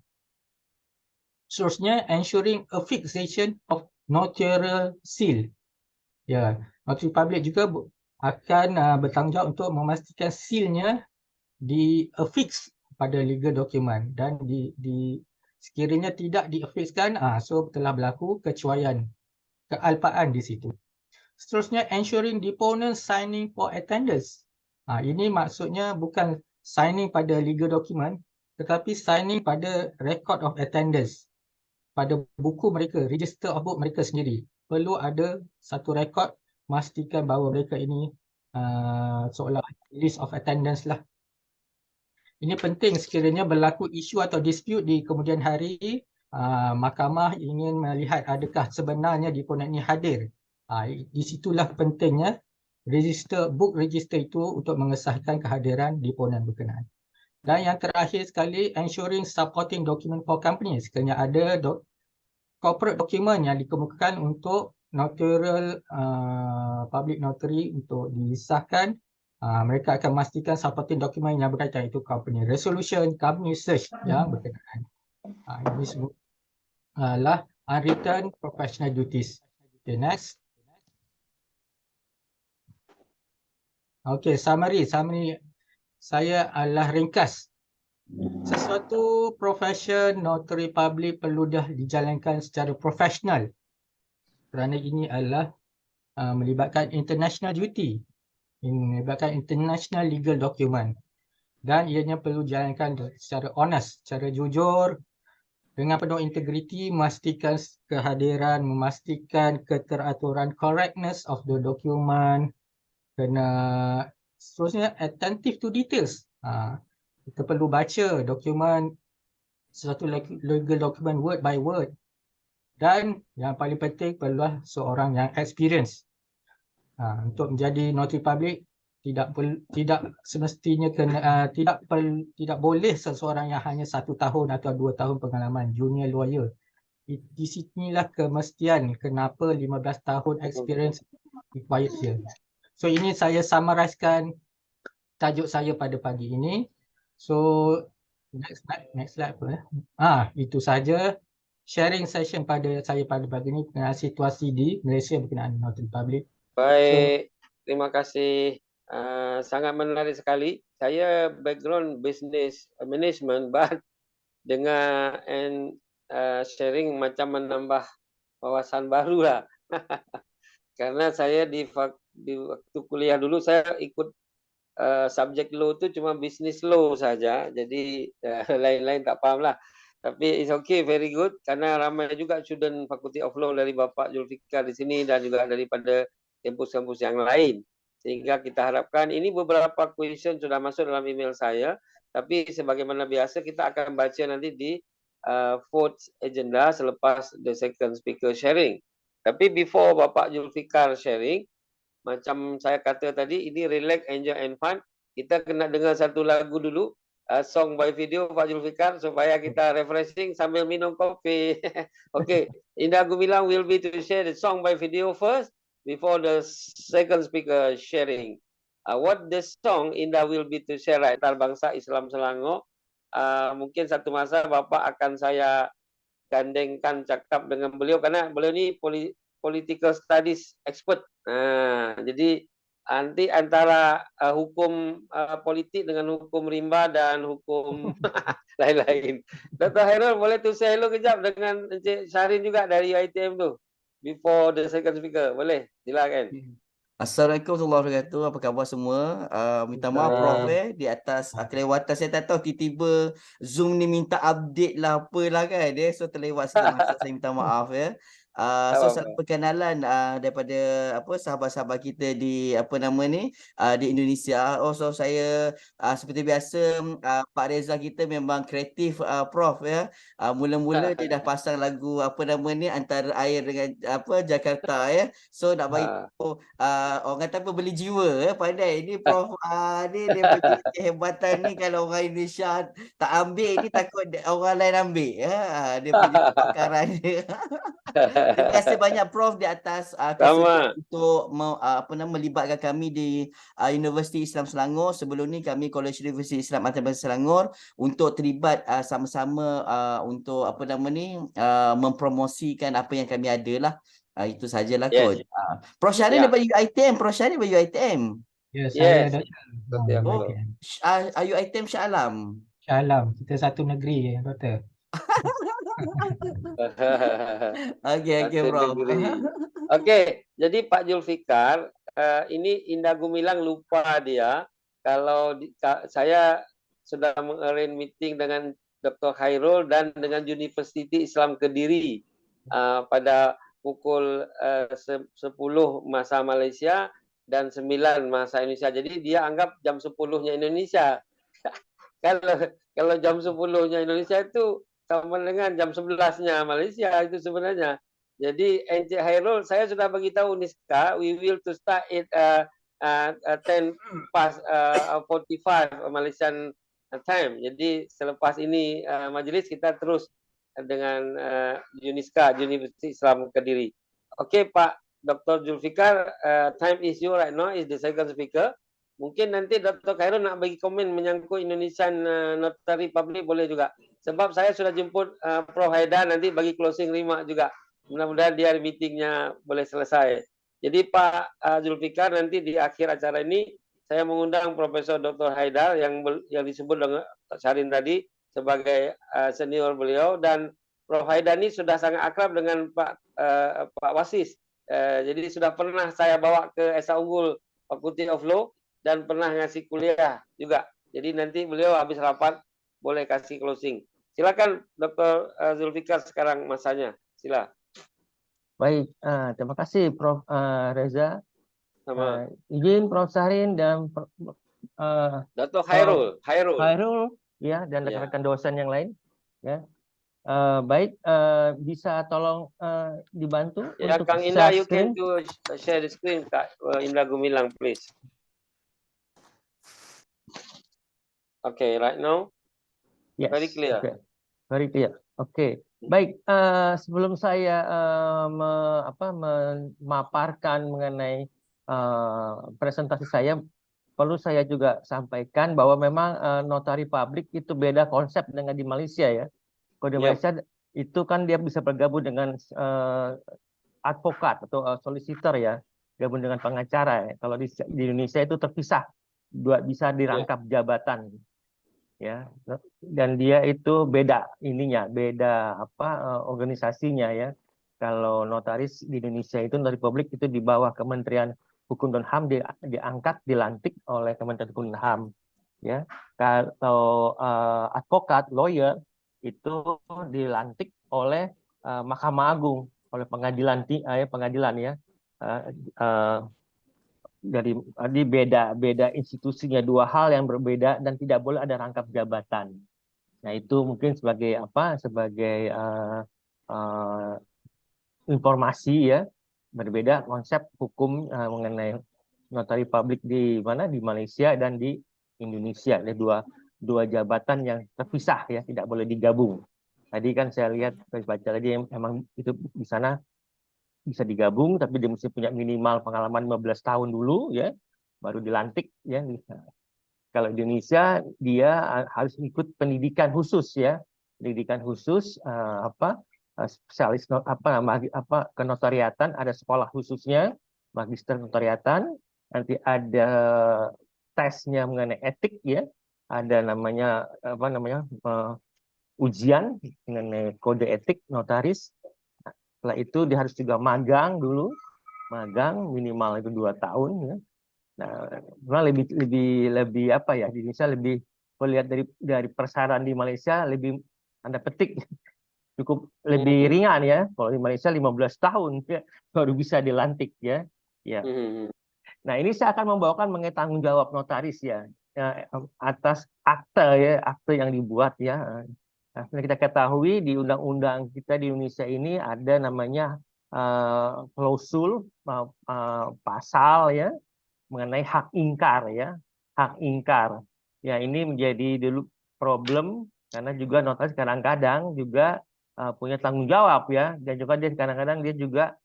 Seterusnya, ensuring affixation of notarial seal. Ya, notary public juga akan bertanggungjawab untuk memastikan sealnya di-affix pada legal document dan sekiranya tidak di-affixkan, so telah berlaku kecuaian, kealpaan di situ. Seterusnya, ensuring deponent signing for attendance. Ini maksudnya bukan signing pada legal document, tetapi signing pada record of attendance, pada buku mereka, register of book mereka sendiri. Perlu ada satu rekod memastikan bahawa mereka ini seolah list of attendance lah. Ini penting sekiranya berlaku isu atau dispute di kemudian hari, mahkamah ingin melihat adakah sebenarnya deponent ini hadir. Di situlah pentingnya book register itu untuk mengesahkan kehadiran deponent berkenaan. Dan yang terakhir sekali, ensuring supporting document for company. Sekiranya ada corporate document yang dikemukakan untuk notarial public notary untuk disahkan, mereka akan memastikan supporting dokumen yang berkaitan, itu company resolution, company search yang berkenaan. Ini semua adalah unwritten professional duties. Okay, next. Okay, summary saya adalah ringkas. Sesuatu profession notary public perlu dah dijalankan secara profesional kerana ini adalah melibatkan international duty, melibatkan international legal document, dan ianya perlu dijalankan secara honest, secara jujur, dengan penuh integriti, memastikan kehadiran, memastikan keteraturan, correctness of the document, kena seterusnya attentive to details. Kita perlu baca dokumen, sesuatu legal document word by word, dan yang paling penting perlulah seorang yang experience. Untuk menjadi notary public tidak semestinya tidak boleh seseorang yang hanya 1 tahun atau 2 tahun pengalaman junior lawyer. Di sinilah kemestian kenapa 15 tahun experience required here. So ini saya summarizekan tajuk saya pada pagi ini. So next slide apa? Itu saja sharing session pada saya pada pagi ini mengenai situasi di Malaysia berkenaan notary public. Baik, terima kasih. Sangat menarik sekali. Saya background business management, but dengar and sharing macam menambah wawasan baru lah. Karena saya di waktu kuliah dulu saya ikut subjek law tu cuma business law saja. Jadi lain-lain tak faham lah. Tapi it's okay, very good. Karena ramai juga student Faculty of Law dari Bapak Zulfikar di sini dan juga daripada kampus-kampus yang lain. Sehingga kita harapkan ini beberapa question sudah masuk dalam email saya. Tapi sebagaimana biasa kita akan baca nanti di fourth agenda selepas the second speaker sharing. Tapi before Bapak Zulfikar sharing, macam saya kata tadi, ini relax, enjoy and fun. Kita kena dengar satu lagu dulu, song by video Pak Zulfikar, supaya kita refreshing sambil minum kopi. Okay, Indah Gumilang will be to share the song by video first before the second speaker sharing. What the song Indah will be to share Antarabangsa Islam Selangor. Mungkin satu masa Bapak akan saya gandengkan cakap dengan beliau karena beliau ni political studies expert. Jadi nanti antara hukum politik dengan hukum rimba dan hukum lain-lain. Dr. Hairul boleh tu say hello kejap dengan Encik Syahrin juga dari ITM tu. Before the second speaker. Boleh? Silakan. Assalamualaikum warahmatullahi wabarakatuh. Apa khabar semua? Minta maaf Prof di atas kelewatan. Saya tak tahu tiba-tiba Zoom ni minta update lah apalah kan dia. So terlewat sikit masa, saya minta maaf ya. Tak So apa-apa. salam perkenalan daripada apa sahabat-sahabat kita di apa nama ni di Indonesia. Oh, so saya seperti biasa Pak Reza kita memang kreatif Prof ya. Mula-mula dia dah pasang lagu apa nama ni Antara Air dengan apa Jakarta ya. So nak bagi orang kata apa beli jiwa pandai ni Prof ni dia punya kehebatan ni kalau orang Indonesia tak ambil ni takut orang lain ambil dia punya kepakaran dia. Terima kasih banyak Prof di atas kesediaan untuk apa nama melibatkan kami di Universiti Islam Selangor. Sebelum ni kami College Universiti Islam Antarabangsa Selangor untuk terlibat sama-sama untuk apa nama ni mempromosikan apa yang kami ada lah. Itu sajalah kot. Yes. Prof Syahrin daripada UiTM. Prof Syahrin daripada UiTM. Ya, saya Yes. Dr. Oh, UiTM. UiTM Shah Alam. Shah Alam, kita satu negeri ya, Doktor. Okey, Satu Prof. negeri. Okey, jadi Pak Julfikar, ini Indah Gumilang lupa dia kalau saya sudah mengarrange meeting dengan Dr. Khairul dan dengan Universiti Islam Kediri pada pukul 10 masa Malaysia dan 9 masa Indonesia. Jadi dia anggap jam 10-nya Indonesia. Kalau jam 10-nya Indonesia itu sama dengan jam 11-nya Malaysia itu sebenarnya. Jadi Encik Hairul, saya sudah beritahu Niska, we will to start at 10 past 45 Malaysian time. Jadi selepas ini majlis kita terus dengan Uniska, Universiti Islam Kediri. Okey Pak Dr. Julfikar, time is you right now, is the second speaker. Mungkin nanti Dr. Khairul nak bagi komen menyangkut Indonesian Notary Public boleh juga. Sebab saya sudah jemput Prof Haidar nanti bagi closing remark juga. Mudah-mudahan dia meetingnya boleh selesai. Jadi Pak Julfikar nanti di akhir acara ini saya mengundang Profesor Dr. Haidar yang disebut dengan Pak Syahrin tadi sebagai senior beliau, dan Prof Haidar ini sudah sangat akrab dengan Pak Wasis. Jadi sudah pernah saya bawa ke Esa Unggul Faculty of Law dan pernah ngasih kuliah juga. Jadi nanti beliau habis rapat boleh kasih closing. Silakan Dr. Zulfikar sekarang masanya. Sila. Baik, terima kasih Prof Reza. Sama. Izin Prof Syahrin dan Dr. Khairul ya, dan rekan-rekan dosen yang lain ya. Baik, bisa tolong dibantu ya, untuk Kang Indah, you screen. can share the screen, Kak Indah Gumilang, please. Okay, right now, Yes, very clear. okay. Very clear. Oke, baik. Sebelum saya memaparkan mengenai presentasi saya, perlu saya juga sampaikan bahwa memang notari publik itu beda konsep dengan di Malaysia ya. Kalau di Malaysia itu kan dia bisa bergabung dengan advokat atau solicitor ya, gabung dengan pengacara ya. Kalau di Indonesia itu terpisah, bisa dirangkap jabatan ya, dan dia itu beda ininya, beda organisasinya ya. Kalau notaris di Indonesia itu notari publik itu di bawah Kementerian Hukum dan HAM, diangkat, dilantik oleh Kementerian Hukum dan HAM ya. Kalau advokat, lawyer itu dilantik oleh Mahkamah Agung, oleh pengadilan ya. Jadi beda institusinya, dua hal yang berbeda dan tidak boleh ada rangkap jabatan. Nah itu mungkin sebagai informasi ya, berbeda konsep hukum mengenai notari publik di Malaysia dan di Indonesia. Ada dua jabatan yang terpisah ya, tidak boleh digabung. Tadi kan saya lihat baca tadi emang itu di sana bisa digabung, tapi dia mesti punya minimal pengalaman 15 tahun dulu ya, baru dilantik ya. Kalau di Indonesia dia harus ikut pendidikan khusus ya, pendidikan khusus spesialis kenotariatan, ada sekolah khususnya, magister notariatan, nanti ada tesnya mengenai etik ya, ada namanya ujian mengenai kode etik notaris. Setelah itu dia harus juga magang dulu magang minimal itu 2 tahun ya. Nah, memang lebih apa ya, di Indonesia lebih melihat dari persyaratan di Malaysia lebih tanda petik cukup lebih Hmm. ringan ya. Kalau di Malaysia 15 tahun ya, baru bisa dilantik ya. Ya. Hmm. Nah, ini saya akan membawakan mengenai tanggung jawab notaris ya, atas akte ya, akte yang dibuat ya. Nah, kita ketahui di undang-undang kita di Indonesia ini ada namanya klausul pasal ya mengenai hak ingkar ya, hak ingkar. Ya, ini menjadi dulu problem karena juga notaris kadang-kadang juga punya tanggung jawab ya, dan juga dia kadang-kadang dia juga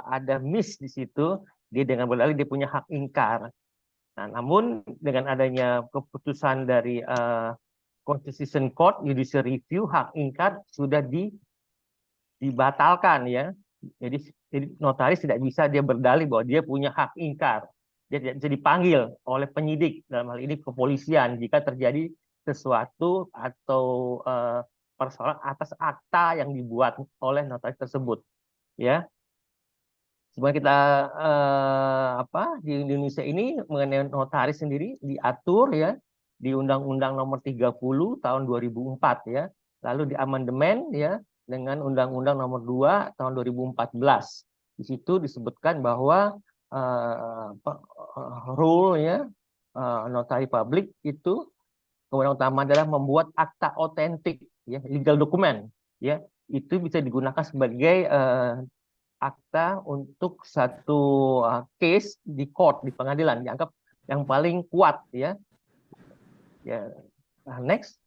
ada miss di situ, dia dengan berdalih dia punya hak ingkar. Nah, namun dengan adanya keputusan dari Constitution Court Judicial Review, hak ingkar sudah dibatalkan ya. Jadi notaris tidak bisa dia berdalih bahwa dia punya hak ingkar. Dia tidak bisa dipanggil oleh penyidik, dalam hal ini kepolisian, jika terjadi sesuatu atau persoalan atas akta yang dibuat oleh notaris tersebut. Ya, sebenarnya kita di Indonesia ini mengenai notaris sendiri diatur ya di Undang-Undang Nomor 30 tahun 2004 ya. Lalu di amandemen ya dengan Undang-Undang Nomor 2 tahun 2014. Di situ disebutkan bahwa rule ya notari publik itu kewenangan utama adalah membuat akta otentik ya, legal document ya. Itu bisa digunakan sebagai akta untuk satu case di court, di pengadilan, dianggap yang paling kuat ya. Ya, next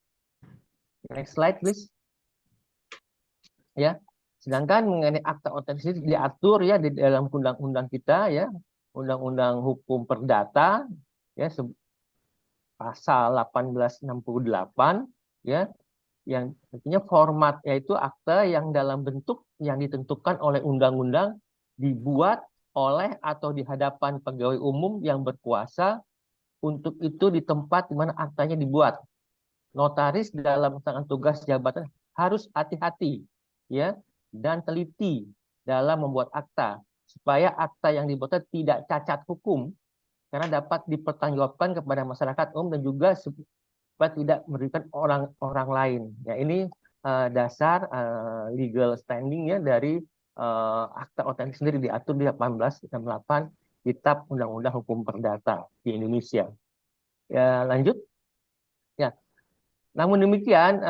slide please. Ya, sedangkan mengenai akta otentik diatur ya di dalam undang-undang kita ya, Undang-Undang Hukum Perdata ya, pasal 1868 ya, yang artinya format yaitu akta yang dalam bentuk yang ditentukan oleh undang-undang dibuat oleh atau di hadapan pegawai umum yang berkuasa untuk itu di tempat di mana aktanya dibuat. Notaris dalam melaksanakan tugas jabatan harus hati-hati ya dan teliti dalam membuat akta supaya akta yang dibuat tidak cacat hukum karena dapat dipertanggungjawabkan kepada masyarakat umum dan juga supaya tidak merugikan orang lain. Ya, ini dasar legal standing ya dari akta otentik sendiri diatur di 1868 Kitab Undang-Undang Hukum Perdata di Indonesia. Ya, lanjut. Ya. Namun demikian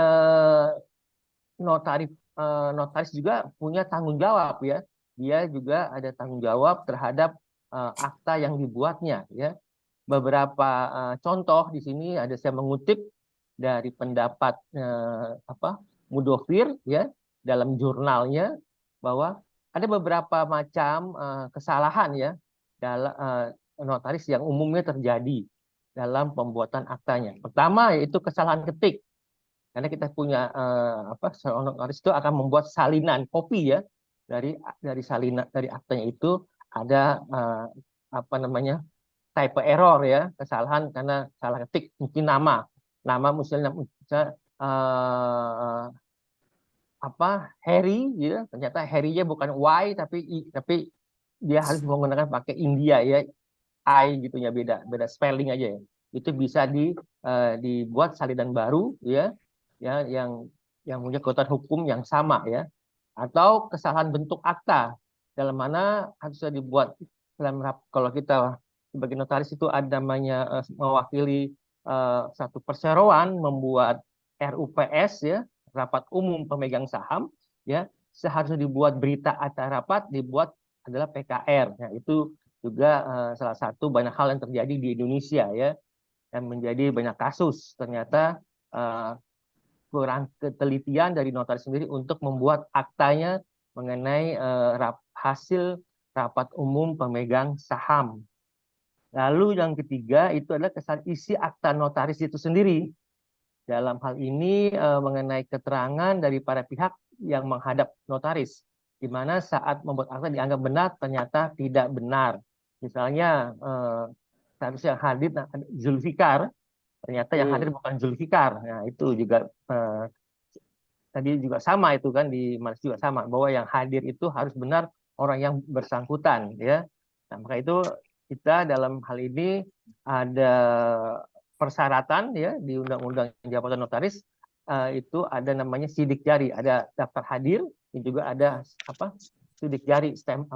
notaris juga punya tanggung jawab ya. Dia juga ada tanggung jawab terhadap akta yang dibuatnya ya. Beberapa contoh di sini ada saya mengutip dari pendapat Mudofir ya dalam jurnalnya bahwa ada beberapa macam kesalahan ya dalam notaris yang umumnya terjadi dalam pembuatan aktanya. Pertama yaitu kesalahan ketik. Karena kita punya seorang notaris itu akan membuat salinan kopi ya dari salinan dari aktanya itu ada type error ya, kesalahan karena salah ketik mungkin nama misalnya Harry gitu, ternyata Harry-nya bukan Y tapi dia harus menggunakan pakai India ya, I gitu ya, beda spelling aja ya. Itu bisa dibuat salinan baru ya yang punya kekuatan hukum yang sama ya. Atau kesalahan bentuk akta dalam mana harusnya dibuat kalau kita sebagai notaris itu ada namanya mewakili satu perseroan membuat RUPS ya, rapat umum pemegang saham ya, seharusnya dibuat berita acara rapat dibuat adalah PKR. Nah, itu juga salah satu banyak hal yang terjadi di Indonesia ya, dan menjadi banyak kasus ternyata kurang ketelitian dari notaris sendiri untuk membuat aktanya mengenai hasil rapat umum pemegang saham. Lalu yang ketiga itu adalah kesalahan isi akta notaris itu sendiri. Dalam hal ini mengenai keterangan dari para pihak yang menghadap notaris, di mana saat membuat akta dianggap benar ternyata tidak benar. Misalnya seharusnya hadir Zulfikar, ternyata yang hadir bukan Zulfikar. Nah, itu juga tadi juga sama itu kan di Malaysia juga sama bahwa yang hadir itu harus benar orang yang bersangkutan ya. Nah, maka itu kita dalam hal ini ada persyaratan ya di Undang-Undang Jabatan Notaris, itu ada namanya sidik jari, ada daftar hadir, dan juga ada sidik jari stamp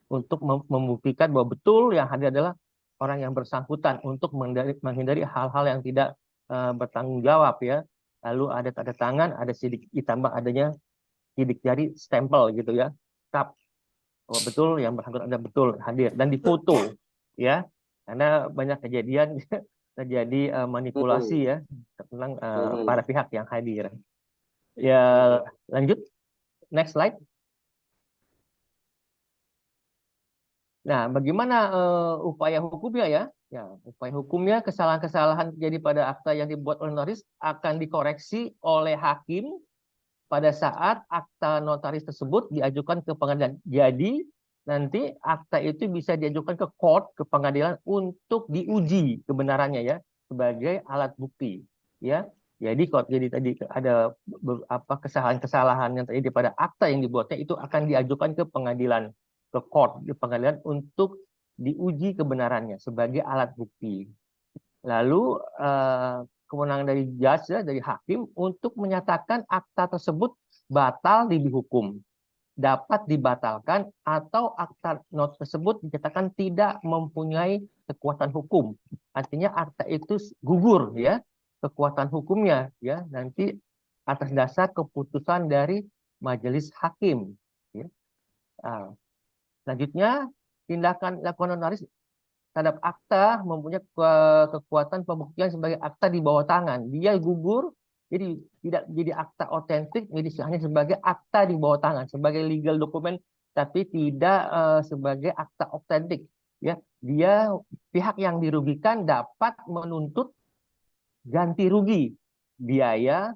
untuk membuktikan bahwa betul yang hadir adalah orang yang bersangkutan untuk menghindari hal-hal yang tidak bertanggung jawab ya. Lalu ada tanda tangan, ada sidik, ditambah adanya sidik jari stempel gitu ya. Tap bahwa betul yang bersangkutan ada betul hadir dan difoto ya. Karena banyak kejadian terjadi manipulasi ya tentang para pihak yang hadir. Ya, lanjut next slide. Nah, bagaimana upaya hukumnya ya? Ya, upaya hukumnya kesalahan-kesalahan terjadi pada akta yang dibuat oleh notaris akan dikoreksi oleh hakim pada saat akta notaris tersebut diajukan ke pengadilan. Jadi nanti akta itu bisa diajukan ke court, ke pengadilan untuk diuji kebenarannya ya sebagai alat bukti ya. Jadi kalau tadi ada beberapa kesalahan-kesalahan yang terjadi pada akta yang dibuatnya itu akan diajukan ke pengadilan, ke court, di pengadilan untuk diuji kebenarannya sebagai alat bukti. Lalu kewenangan dari judge ya, dari hakim untuk menyatakan akta tersebut batal dihukum, dapat dibatalkan atau akta not tersebut dinyatakan tidak mempunyai kekuatan hukum. Artinya akta itu gugur ya kekuatan hukumnya ya nanti atas dasar keputusan dari majelis hakim. Ya. Selanjutnya tindakan dilakukan notaris terhadap akta mempunyai kekuatan pembuktian sebagai akta di bawah tangan. Dia gugur, jadi tidak jadi akta otentik, jadi hanya sebagai akta di bawah tangan, sebagai legal dokumen, tapi tidak sebagai akta otentik. Ya, dia pihak yang dirugikan dapat menuntut ganti rugi biaya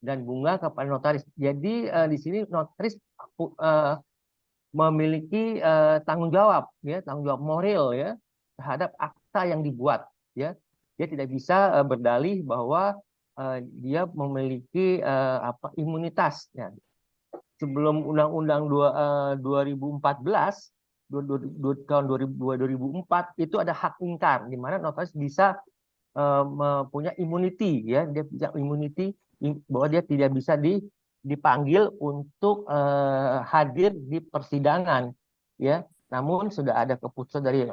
dan bunga kepada notaris. Jadi di sini notaris memiliki tanggung jawab, ya, tanggung jawab moral ya terhadap akta yang dibuat ya. Dia tidak bisa berdalih bahwa dia memiliki imunitas ya. Sebelum Undang-Undang 2014 tahun 2004 itu ada hak ingkar di mana notaris bisa mempunyai immunity ya, dia punya immunity bahwa dia tidak bisa dipanggil untuk hadir di persidangan ya. Namun sudah ada keputusan dari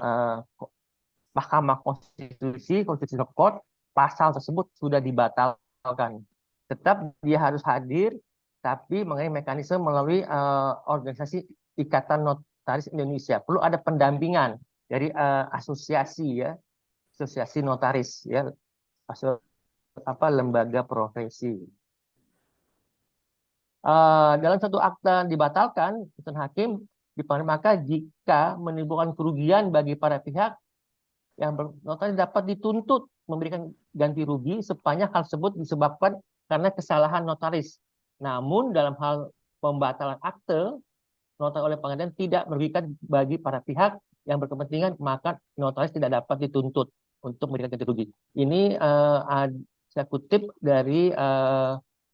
Mahkamah Konstitusi, Constitutional Court, pasal tersebut sudah dibatalkan. Tetap dia harus hadir, tapi mengenai mekanisme melalui organisasi Ikatan Notaris Indonesia. Perlu ada pendampingan dari asosiasi ya, asosiasi notaris ya, lembaga profesi. Dalam satu akta dibatalkan, putusan hakim maka jika menimbulkan kerugian bagi para pihak yang notaris dapat dituntut memberikan ganti rugi sepanjang hal tersebut disebabkan karena kesalahan notaris. Namun dalam hal pembatalan akte, notaris oleh pengadilan tidak merugikan bagi para pihak yang berkepentingan, maka notaris tidak dapat dituntut untuk memberikan ganti rugi. Ini saya kutip dari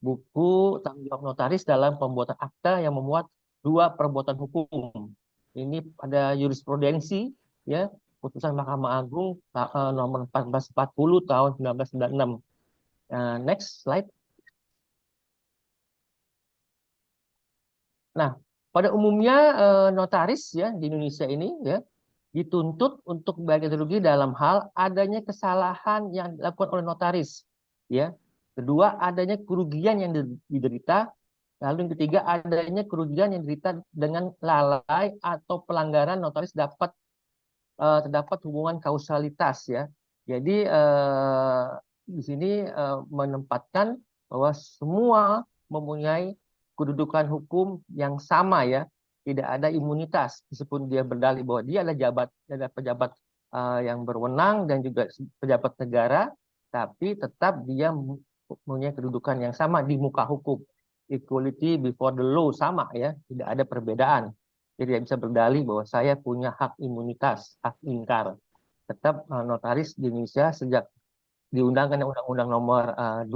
buku tanggung jawab notaris dalam pembuatan akta yang memuat 2 perbuatan hukum. Ini ada jurisprudensi ya, putusan Mahkamah Agung nomor 1440 tahun 1996. Next slide. Nah, pada umumnya notaris ya di Indonesia ini ya dituntut untuk membayar ganti rugi dalam hal adanya kesalahan yang dilakukan oleh notaris ya. Kedua, adanya kerugian yang diderita. Lalu yang ketiga, adanya kerugian yang diderita dengan lalai atau pelanggaran notaris terdapat hubungan kausalitas ya. Jadi di sini menempatkan bahwa semua mempunyai kedudukan hukum yang sama ya. Tidak ada imunitas meskipun dia berdalih bahwa dia adalah pejabat yang berwenang dan juga pejabat negara, tapi tetap dia mempunyai kedudukan yang sama di muka hukum. Equality before the law sama ya, tidak ada perbedaan. Jadi tidak bisa berdalih bahwa saya punya hak imunitas, hak ingkar. Tetap notaris di Indonesia sejak diundangkan Undang-Undang nomor 2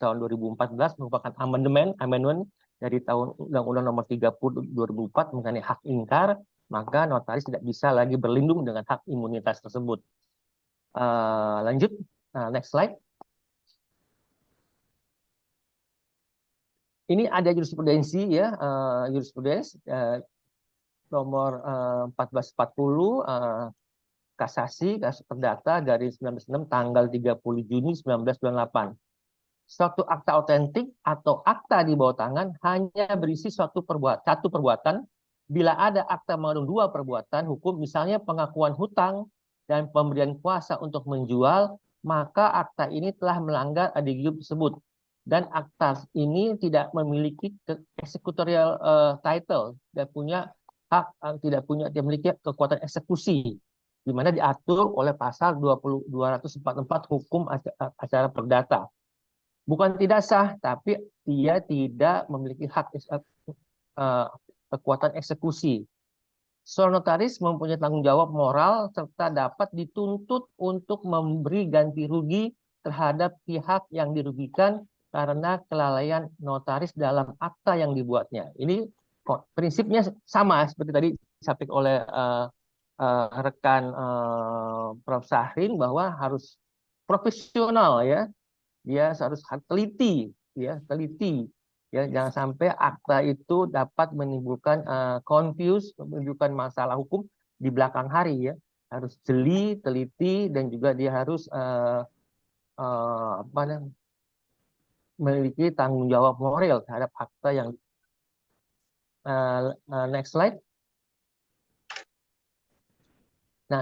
tahun 2014 merupakan amendment dari tahun Undang-Undang Nomor 30 2004 mengenai hak ingkar, maka notaris tidak bisa lagi berlindung dengan hak imunitas tersebut. Lanjut, next slide. Ini ada jurisprudensi ya, jurisprudensi nomor 1440 kasasi kasus perdata dari 1996 tanggal 30 Juni 1998. Suatu akta otentik atau akta di bawah tangan hanya berisi satu perbuatan bila ada akta mengandung dua perbuatan hukum, misalnya pengakuan hutang dan pemberian kuasa untuk menjual, maka akta ini telah melanggar adigium tersebut. Dan akta ini tidak memiliki executorial title, tidak punya hak, tidak memiliki kekuatan eksekusi, di mana diatur oleh pasal 244 hukum acara perdata. Bukan tidak sah, tapi dia tidak memiliki hak kekuatan eksekusi. Seorang notaris mempunyai tanggung jawab moral serta dapat dituntut untuk memberi ganti rugi terhadap pihak yang dirugikan karena kelalaian notaris dalam akta yang dibuatnya. Ini prinsipnya sama seperti tadi disampaikan oleh rekan Prof. Sahrin, bahwa harus profesional ya. Dia harus teliti ya, jangan sampai akta itu dapat menimbulkan menimbulkan masalah hukum di belakang hari ya. Harus jeli, teliti, dan juga dia harus memiliki tanggung jawab moral terhadap akta yang next slide. Nah,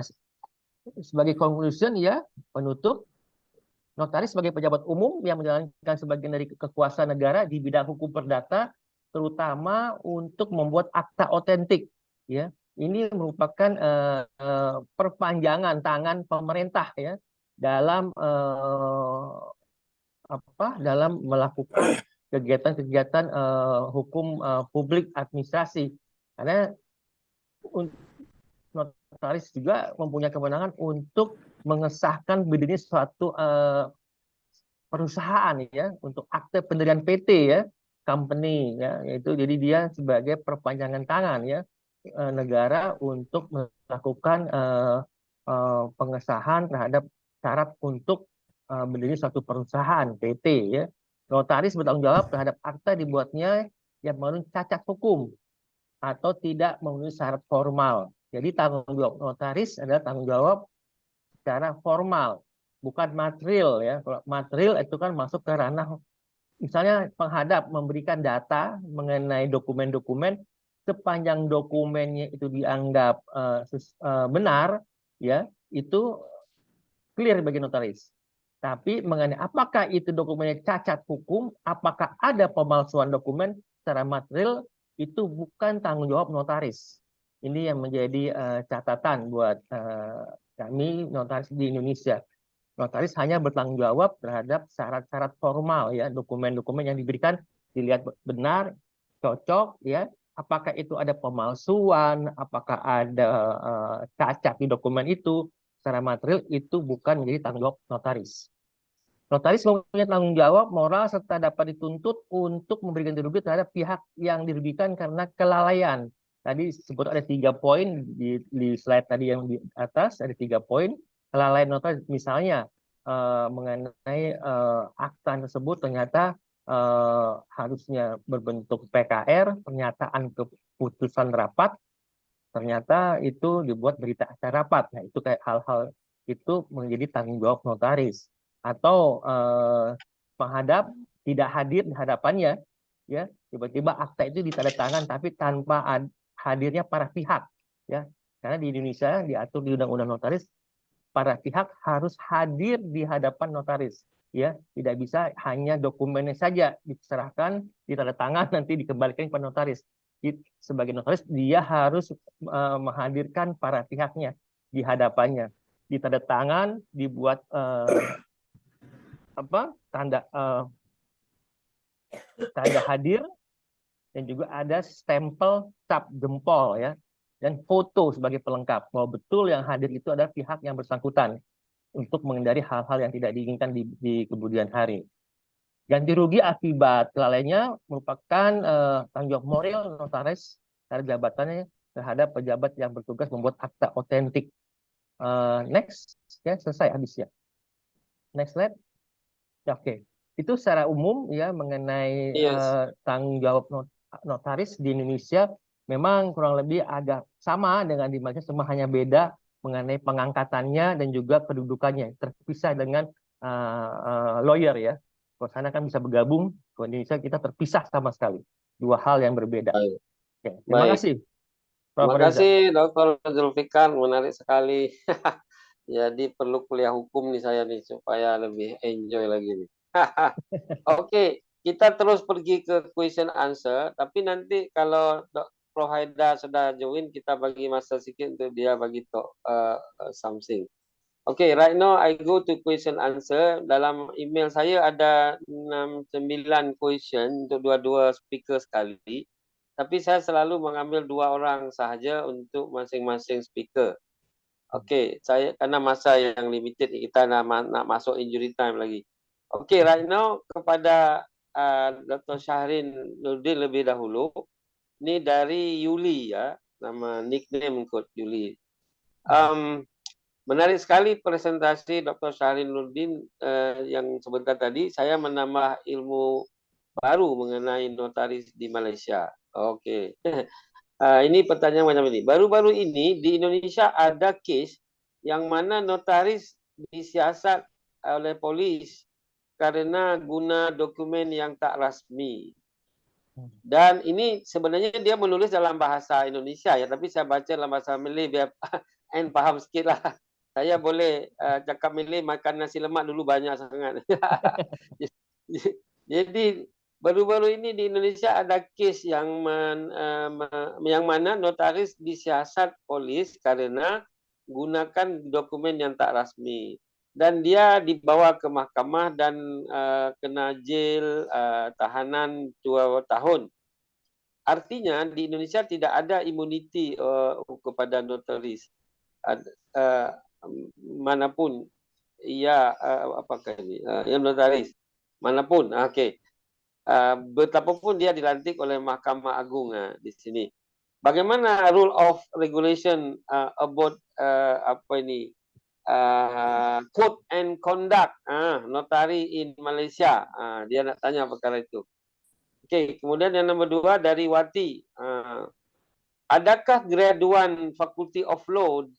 sebagai conclusion ya, penutup, notaris sebagai pejabat umum yang menjalankan sebagian dari kekuasaan negara di bidang hukum perdata, terutama untuk membuat akta otentik. Ya, ini merupakan perpanjangan tangan pemerintah ya dalam dalam melakukan kegiatan-kegiatan hukum publik administrasi. Karena notaris juga mempunyai kewenangan untuk mengesahkan berdirinya suatu perusahaan ya, untuk akte pendirian PT ya, company ya, yaitu jadi dia sebagai perpanjangan tangan ya negara untuk melakukan pengesahan terhadap syarat untuk berdirinya suatu perusahaan PT ya. Notaris bertanggung jawab terhadap akta dibuatnya yang mengandung cacat hukum atau tidak memenuhi syarat formal. Jadi tanggung jawab notaris adalah tanggung jawab secara formal, bukan material ya. Kalau material itu kan masuk ke ranah, misalnya penghadap memberikan data mengenai dokumen-dokumen, sepanjang dokumennya itu dianggap benar ya, itu clear bagi notaris. Tapi mengenai apakah itu dokumennya cacat hukum, apakah ada pemalsuan dokumen secara material, itu bukan tanggung jawab notaris. Ini yang menjadi catatan buat kami notaris di Indonesia. Notaris hanya bertanggung jawab terhadap syarat-syarat formal ya, dokumen-dokumen yang diberikan dilihat benar, cocok ya. Apakah itu ada pemalsuan, apakah ada cacat di dokumen itu, secara material itu bukan menjadi tanggung jawab notaris. Notaris mempunyai tanggung jawab moral serta dapat dituntut untuk memberikan ganti rugi terhadap pihak yang dirugikan karena kelalaian. Tadi sebut ada 3 poin di slide tadi yang di atas, ada 3 poin. Kelalaian notaris misalnya mengenai akta tersebut ternyata harusnya berbentuk PKR, pernyataan keputusan rapat, ternyata itu dibuat berita acara rapat. Nah, itu kayak hal-hal itu menjadi tanggung jawab notaris. Atau penghadap tidak hadir di hadapannya, ya, tiba-tiba akta itu ditandatangan tapi tanpa hadirnya para pihak, ya. Karena di Indonesia diatur di Undang-Undang Notaris, para pihak harus hadir di hadapan notaris, ya. Tidak bisa hanya dokumennya saja diserahkan, ditandatangan, nanti dikembalikan kepada notaris. Sebagai notaris dia harus menghadirkan para pihaknya di hadapannya, ditandatangan, dibuat tanda hadir, dan juga ada stempel cap jempol ya, dan foto sebagai pelengkap bahwa betul yang hadir itu adalah pihak yang bersangkutan untuk menghindari hal-hal yang tidak diinginkan di kemudian hari. Ganti rugi akibat kelalaiannya merupakan tanggung jawab moral notaris dari jabatannya terhadap pejabat yang bertugas membuat akta otentik. Next, ya selesai habis ya. Next slide. Ya, oke. Itu secara umum ya mengenai Yes. tanggung jawab notaris di Indonesia memang kurang lebih agak sama dengan di Malaysia, cuma hanya beda mengenai pengangkatannya dan juga kedudukannya, terpisah dengan lawyer ya. Kalau sana kan bisa bergabung, kalau di Indonesia kita terpisah sama sekali. Dua hal yang berbeda. Baik. Oke, terima Baik. kasih, Prof. Terima Reza. kasih Dr. Zulfikar, menarik sekali. Jadi perlu kuliah hukum nih saya nih supaya lebih enjoy lagi nih. Oke, kita terus pergi ke question answer, tapi nanti kalau Prof Haida sudah join, kita bagi masa sedikit untuk dia bagi something. Okay, right now I go to question answer. Dalam email saya ada 9 question untuk dua-dua speaker sekali. Tapi saya selalu mengambil 2 orang sahaja untuk masing-masing speaker. Okay, saya karena masa yang limited kita nak masuk injury time lagi. Okay, right now kepada Dr. Syahrin Nurdin lebih dahulu. Ini dari Yuli ya, nama nickname kod Yuli. Menarik sekali presentasi Dr. Syahrin Nurdin yang sebentar tadi. Saya menambah ilmu baru mengenai notaris di Malaysia. Oke. Ini pertanyaan macam ini. Baru-baru ini di Indonesia ada kes yang mana notaris disiasat oleh polis karena guna dokumen yang tak rasmi. Dan ini sebenarnya dia menulis dalam bahasa Indonesia ya, tapi saya baca dalam bahasa Malay biar N faham sikit lah. Saya boleh cakap Malay, makan nasi lemak dulu banyak sangat. Jadi baru-baru ini di Indonesia ada kes yang mana notaris disiasat polis karena gunakan dokumen yang tak rasmi. Dan dia dibawa ke mahkamah dan kena jail tahanan 2 tahun. Artinya di Indonesia tidak ada imuniti kepada notaris. Manapun ia apakah ini yang notaris manapun okey betapapun dia dilantik oleh Mahkamah Agung di sini. Bagaimana rule of regulation about apa ini code and conduct notari in Malaysia? Dia nak tanya perkara itu. Okey, kemudian yang nombor 2 dari Wati. Adakah graduan Faculty of Law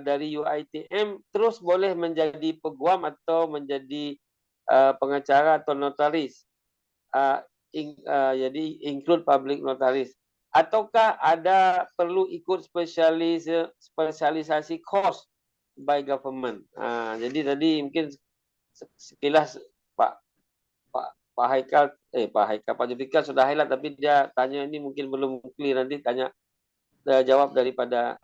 dari UiTM terus boleh menjadi peguam atau menjadi pengacara atau notaris? Jadi include public notaris. Ataukah ada perlu ikut spesialisasi course by government? Jadi tadi mungkin sekilas Pak Haikal, Pak Zulfikar sudah highlight, tapi dia tanya ini mungkin belum clear, nanti tanya jawab daripada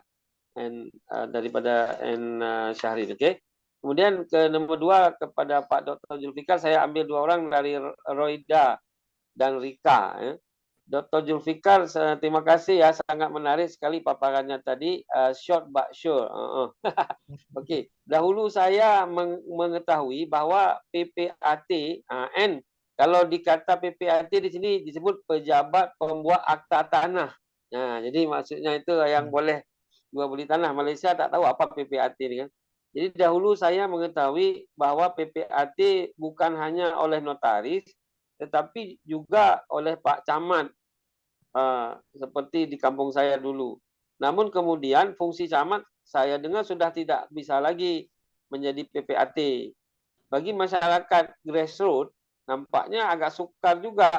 Syahrin, okey. Kemudian ke nombor 2 kepada Pak Dr. Zulfikar, saya ambil 2 orang dari Roida dan Rika. Dr. Zulfikar, terima kasih ya, sangat menarik sekali paparannya tadi, short but sure. Okey, dahulu saya mengetahui bahawa PPAT N, kalau dikata PPAT di sini disebut pejabat pembuat akta tanah. Jadi maksudnya itu yang boleh jual beli tanah. Malaysia tak tahu apa PPAT ni kan. Jadi dahulu saya mengetahui bahawa PPAT bukan hanya oleh notaris tetapi juga oleh Pak Camat seperti di kampung saya dulu. Namun kemudian fungsi camat saya dengar sudah tidak bisa lagi menjadi PPAT. Bagi masyarakat grassroots nampaknya agak sukar juga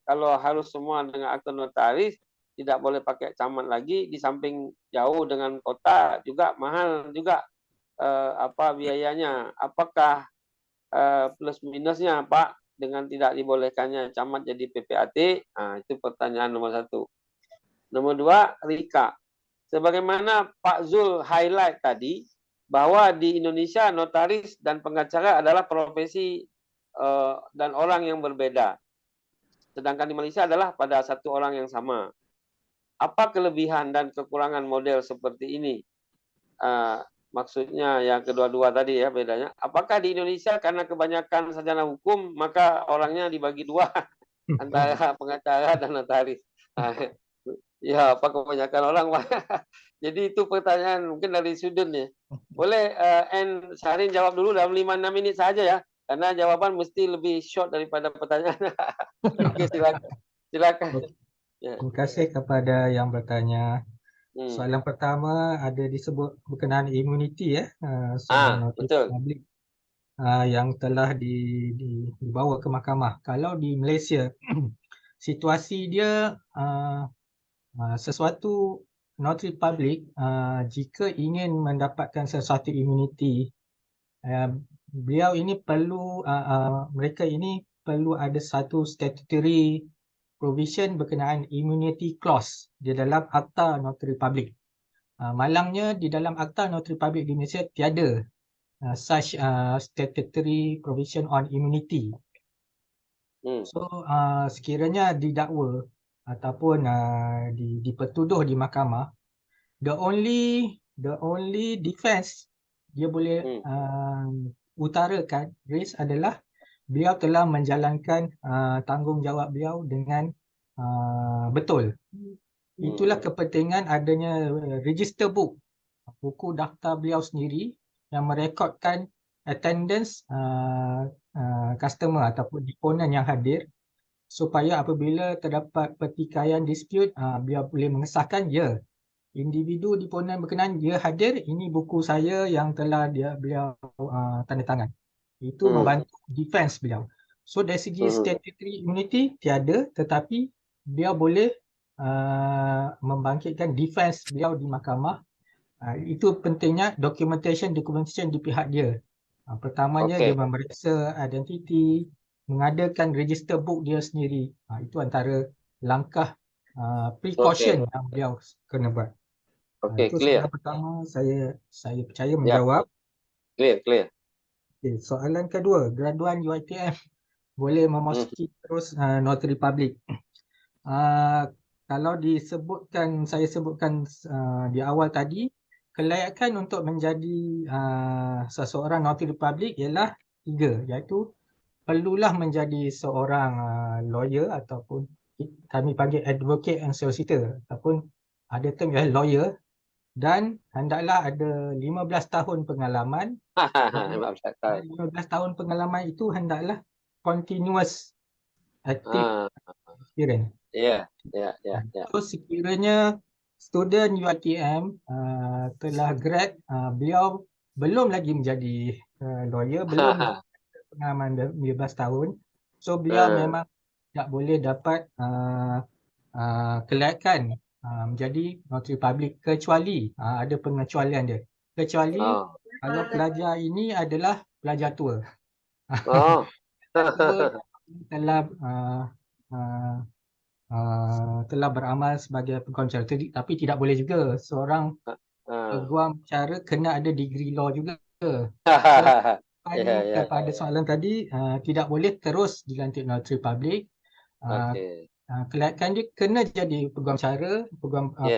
kalau harus semua dengan akta notaris, tidak boleh pakai camat lagi, di samping jauh dengan kota juga mahal juga biayanya. Apakah plus minusnya Pak dengan tidak dibolehkannya camat jadi PPAT? Itu pertanyaan nomor 1. Nomor 2, Rika. Sebagaimana Pak Zul highlight tadi bahwa di Indonesia notaris dan pengacara adalah profesi dan orang yang berbeda. Sedangkan di Malaysia adalah pada satu orang yang sama. Apa kelebihan dan kekurangan model seperti ini? Maksudnya yang kedua-dua tadi ya bedanya. Apakah di Indonesia karena kebanyakan sarjana hukum maka orangnya dibagi dua antara pengacara dan notaris? Nah, ya, apa kebanyakan orang Pak? Jadi itu pertanyaan mungkin dari sudut ya. Boleh N Syahrin jawab dulu dalam 5-6 menit saja ya. Karena jawaban mesti lebih short daripada pertanyaan. Oke, silakan. Silakan. Ya. Terima kasih kepada yang bertanya. Hmm. Soalan pertama ada disebut berkenaan imuniti ya, soalan notari Betul. publik yang telah dibawa ke mahkamah. Kalau di Malaysia, situasi dia sesuatu notari publik jika ingin mendapatkan sesuatu imuniti, beliau ini perlu mereka ini perlu ada satu statutory provision berkenaan immunity clause di dalam Akta Notari Publik. Malangnya di dalam Akta Notari Publik di Malaysia tiada such statutory provision on immunity. So sekiranya didakwa ataupun dipertuduh di mahkamah, the only defense dia boleh utarakan raise adalah beliau telah menjalankan tanggungjawab beliau dengan betul. Itulah kepentingan adanya register book, buku daftar beliau sendiri yang merekodkan attendance customer ataupun deponan yang hadir, supaya apabila terdapat pertikaian dispute, beliau boleh mengesahkan ya, individu deponan berkenaan dia hadir, ini buku saya yang telah beliau tanda tangan. Itu membantu defense beliau. So dari segi statutory immunity tiada, tetapi beliau boleh membangkitkan defense beliau di mahkamah. Itu pentingnya documentation di pihak dia. Pertamanya dia memeriksa identiti, mengadakan register book dia sendiri. Itu antara langkah precaution yang beliau kena buat. Itu Clear. soalan pertama, saya percaya menjawab. Clear. Okay, soalan kedua, graduan UiTM boleh memasuki terus notari publik. Kalau saya sebutkan di awal tadi, kelayakan untuk menjadi seseorang notari publik ialah 3, iaitu perlulah menjadi seorang lawyer ataupun kami panggil advocate and solicitor, ataupun ada term ialah lawyer, dan hendaklah ada 15 tahun pengalaman. 15 tahun pengalaman itu hendaklah continuous active experience. Ya. So sekiranya student UiTM telah grad, beliau belum lagi menjadi lawyer, belum pengalaman 15 tahun. So beliau memang tak boleh dapat kelayakan menjadi notari publik, kecuali ada pengecualian dia. Kecuali kalau pelajar ini adalah pelajar tua. Telah beramal sebagai peguam cara, tapi tidak boleh juga seorang peguam cara kena ada degree law juga. Kepada soalan tadi, tidak boleh terus dilantik notari publik. Kelayakan dia kena jadi peguam cara,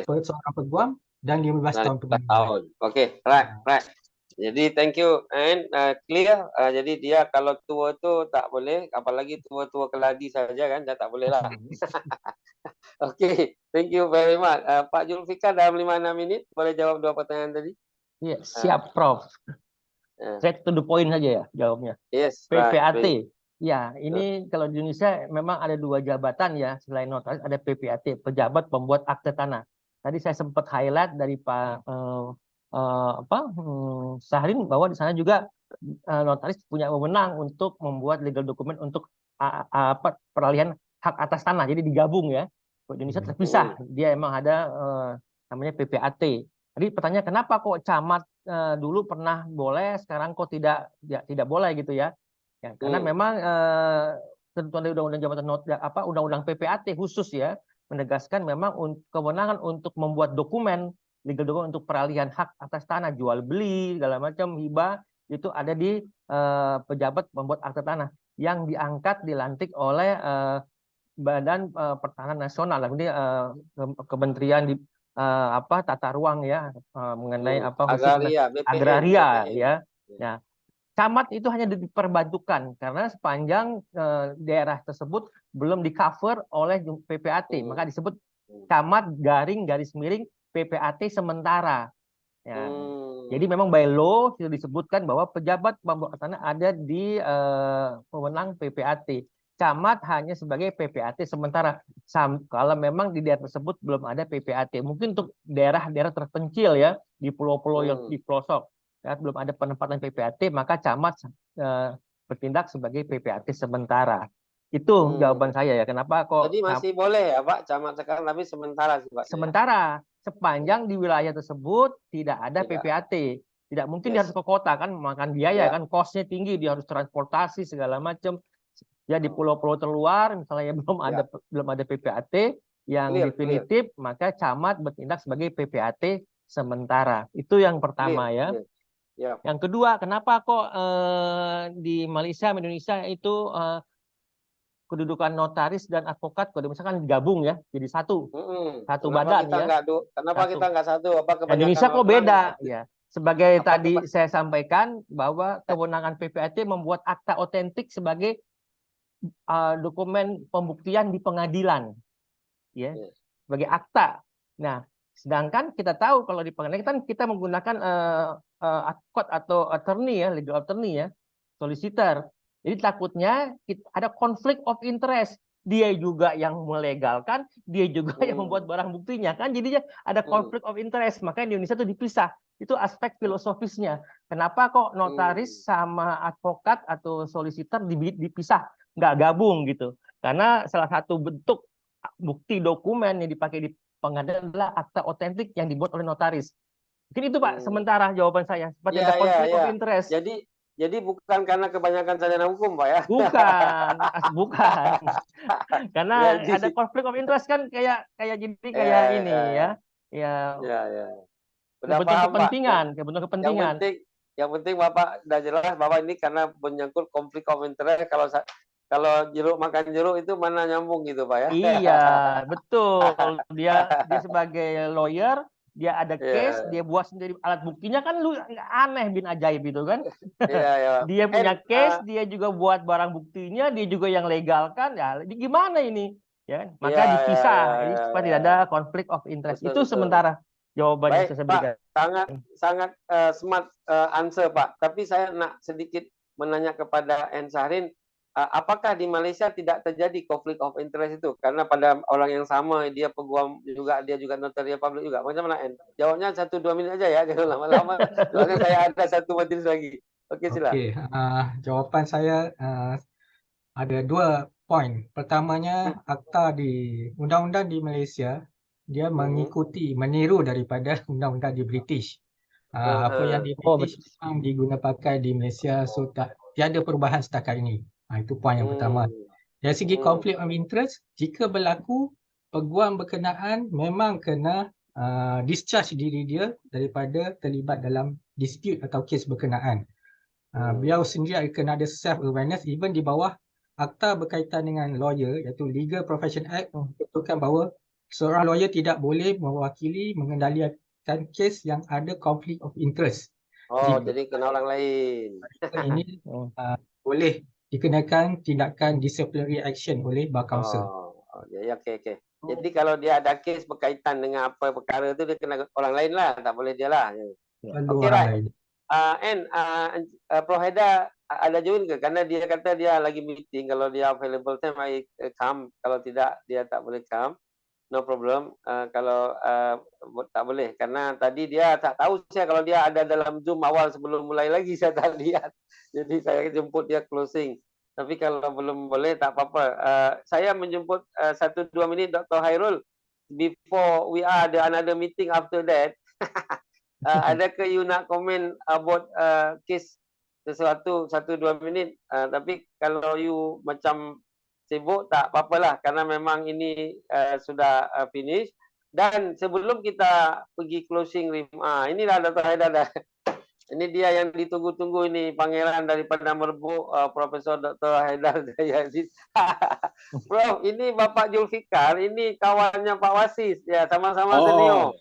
seorang peguam dan 15 tahun pengalaman. Okey, right. Jadi thank you and clear. Jadi dia kalau tua tu tak boleh, apalagi tua-tua keladi saja kan, dah tak boleh lah. Okey, thank you very much. Pak Julfikar dalam 5-6 minit boleh jawab 2 pertanyaan tadi? Ya, siap Prof. Straight to the point saja ya jawabnya. Yes, PPAT. Right. Ya, ini kalau di Indonesia memang ada 2 jabatan ya, selain notaris ada PPAT, pejabat pembuat akte tanah. Tadi saya sempat highlight dari Pak Syahrin bahwa di sana juga notaris punya wewenang untuk membuat legal dokumen untuk peralihan hak atas tanah. Jadi digabung ya. Di Indonesia terpisah. Dia emang ada namanya PPAT. Jadi pertanyaan kenapa kok camat dulu pernah boleh, sekarang kok tidak boleh gitu ya? Ya, karena memang ketentuan dari Undang-Undang Jabatan Undang-Undang PPAT khusus ya menegaskan memang kewenangan untuk membuat dokumen legal dokumen untuk peralihan hak atas tanah, jual beli segala macam hibah itu ada di pejabat pembuat akte tanah yang dilantik oleh Badan Pertahanan Nasional, ini Kementerian tata ruang ya, mengenai khusus Agraria, BPN, agraria BPN. ya. Ya, camat itu hanya diperbantukan karena sepanjang daerah tersebut belum di-cover oleh PPAT, maka disebut camat garis miring PPAT sementara. Ya. Jadi memang by law sudah disebutkan bahwa pejabat pembuat tanah ada di wewenang PPAT. Camat hanya sebagai PPAT sementara. Kalau memang di daerah tersebut belum ada PPAT, mungkin untuk daerah-daerah terpencil ya, di pulau-pulau yang di pelosok, ya, belum ada penempatan PPAT, maka camat bertindak sebagai PPAT sementara. Itu jawaban saya ya. Kenapa kok Jadi masih boleh ya Pak camat sekarang, tapi sementara sifatnya. sementara sepanjang di wilayah tersebut tidak ada PPAT. Tidak mungkin dia harus ke kota kan, makan biaya kan, kosnya tinggi, dia harus transportasi segala macam. Ya di pulau-pulau terluar misalnya belum ada PPAT yang definitif, maka camat bertindak sebagai PPAT sementara. Itu yang pertama ya. Yang kedua, kenapa kok di Malaysia, Indonesia itu kedudukan notaris dan advokat kalau misalkan digabung ya jadi satu badan ya. Kenapa kita nggak satu? Indonesia kok beda ya. Sebagai tadi saya sampaikan bahwa kewenangan PPAT membuat akta otentik sebagai dokumen pembuktian di pengadilan ya, sebagai akta. Nah, sedangkan kita tahu kalau di pengadilan kan kita menggunakan advokat atau attorney ya, legal attorney ya, solicitor. Jadi takutnya ada konflik of interest. Dia juga yang melegalkan, dia juga yang membuat barang buktinya kan. Jadinya ada konflik of interest. Maka di Indonesia itu dipisah. Itu aspek filosofisnya. Kenapa kok notaris sama advokat atau solicitor dipisah, nggak gabung gitu? Karena salah satu bentuk bukti dokumen yang dipakai di pengadilan adalah akta otentik yang dibuat oleh notaris. Mungkin itu Pak, sementara jawaban saya. Seperti ada konflik of interest. Jadi bukan karena kebanyakan sarjana hukum, Pak ya? Bukan. Karena ada konflik of interest kan kayak ini ya. Bentuk kepentingan, bentuk kepentingan. Yang penting Bapak sudah jelas bahwa ini karena menyangkut konflik of interest. Kalau jeruk makan jeruk itu mana nyambung gitu, Pak ya? Iya, betul. Dia sebagai lawyer, dia ada case, dia buat sendiri alat buktinya kan lu aneh bin ajaib itu kan. Dia punya case, dia juga buat barang buktinya, dia juga yang legalkan. Ya, gimana ini? Ya, maka dipisah. Jadi supaya tidak ada konflik of interest. Itu sementara jawaban yang saya berikan. Pak, sangat smart answer Pak. Tapi saya nak sedikit menanya kepada En Sahrin, apakah di Malaysia tidak terjadi konflik of interest itu? Karena pada orang yang sama, dia peguam juga, dia juga notarial public juga. Macam mana, En? Jawabnya 1-2 menit aja ya, jangan lama-lama. Soalnya saya ada satu majelis lagi. Oke, silakan. Jawapan saya ada 2 poin. Pertamanya, akta di undang-undang di Malaysia, dia meniru daripada undang-undang di British. Apa yang di British memang digunakan pakai di Malaysia, so tiada perubahan setakat ini. Itu poin yang pertama. Dari segi konflik of interest, jika berlaku, peguam berkenaan memang kena discharge diri dia daripada terlibat dalam dispute atau kes berkenaan. Beliau sendiri kena ada self-awareness, even di bawah akta berkaitan dengan lawyer, iaitu Legal Profession Act, membetulkan bahawa seorang lawyer tidak boleh mewakili, mengendalikan kes yang ada konflik of interest. Jadi kena orang lain. Ini boleh dikenakan tindakan disciplinary action oleh bar counsel. Okey. Jadi kalau dia ada kes berkaitan dengan apa perkara itu, dia kena orang lain lah, tak boleh dia lah. Okey, right. Prof Haidar ada join ke? Karena dia kata dia lagi meeting. Kalau dia available time, I come. Kalau tidak, dia tak boleh come. No problem. Kalau tak boleh. Karena tadi dia tak tahu saya kalau dia ada dalam Zoom awal sebelum mulai lagi, saya tak lihat. Jadi saya jemput dia closing. Tapi kalau belum boleh, tak apa-apa. Saya menjemput 1-2 minit Dr. Hairul. Before we are the another meeting after that. Adakah you nak komen about case sesuatu 1-2 minit? Tapi kalau you macam sibuk, tak apa-apalah. Karena memang ini sudah finish. Dan sebelum kita pergi closing, inilah Dr. Haidar dah. Ini dia yang ditunggu-tunggu ini, pangeran daripada Merbuk, Profesor Dr. Haidar Dayyaziz. Prof, ini Bapak Julfikar, ini kawannya Pak Wasis, ya sama-sama senior.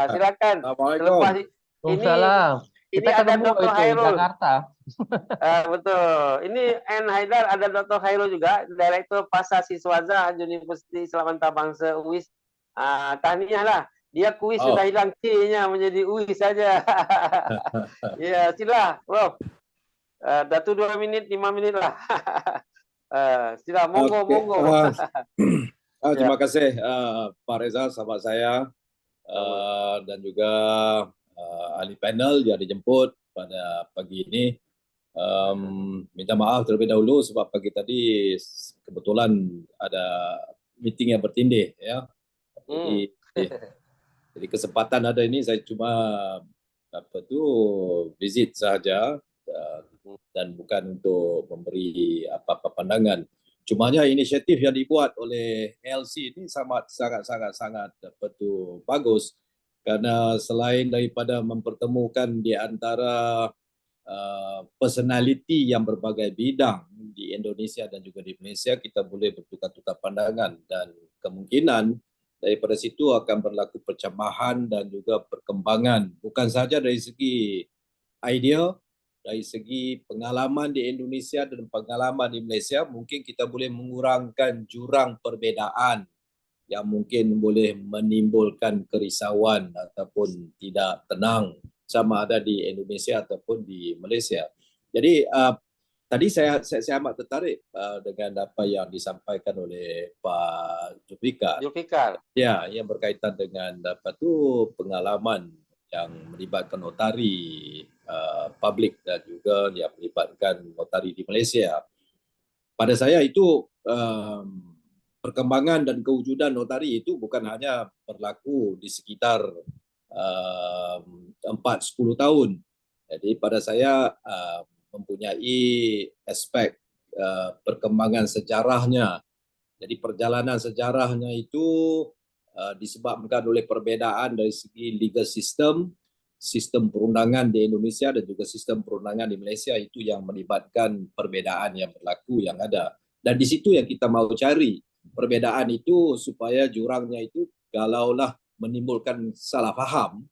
Silakan. Assalamualaikum. Selepas ini Waalaikumsalam. ini Kita ada ketemu Dr. itu di Hairul. Jakarta. Betul. Ini N. Haidar, ada Dr. Hairul juga, Direktur Pasar Siswaza Universiti Islam Antarabangsa UIS. Tahniah lah. Dia kuis Oh. sudah hilang K-nya menjadi UIS saja. Ya, sila, Prof. Datu 2 minit, 5 minit lah. Sila, monggo, Okey. monggo. Terima kasih Pak Reza, sahabat saya, dan juga ahli panel yang dijemput pada pagi ini. Minta maaf terlebih dahulu sebab pagi tadi kebetulan ada meeting yang bertindih, ya. Jadi kesempatan ada ini saya cuma visit saja dan bukan untuk memberi apa-apa pandangan. Cumanya inisiatif yang dibuat oleh LC ini sangat bagus, kerana selain daripada mempertemukan di antara personality yang berbagai bidang di Indonesia dan juga di Malaysia, kita boleh bertukar-tukar pandangan dan kemungkinan daripada situ akan berlaku percamahan dan juga perkembangan, bukan sahaja dari segi idea, dari segi pengalaman di Indonesia dan pengalaman di Malaysia. Mungkin kita boleh mengurangkan jurang perbezaan yang mungkin boleh menimbulkan kerisauan ataupun tidak tenang sama ada di Indonesia ataupun di Malaysia. Jadi tadi saya amat tertarik dengan apa yang disampaikan oleh Pak Zulfikar. Ya, yang berkaitan dengan pengalaman yang melibatkan notari publik dan juga yang melibatkan notari di Malaysia. Pada saya itu perkembangan dan kewujudan notari itu bukan hanya berlaku di sekitar 4-10 tahun. Jadi pada saya mempunyai aspek perkembangan sejarahnya. Jadi perjalanan sejarahnya itu disebabkan oleh perbezaan dari segi legal system, sistem perundangan di Indonesia dan juga sistem perundangan di Malaysia, itu yang melibatkan perbezaan yang berlaku yang ada. Dan di situ yang kita mahu cari perbezaan itu supaya jurangnya itu kalaulah menimbulkan salah faham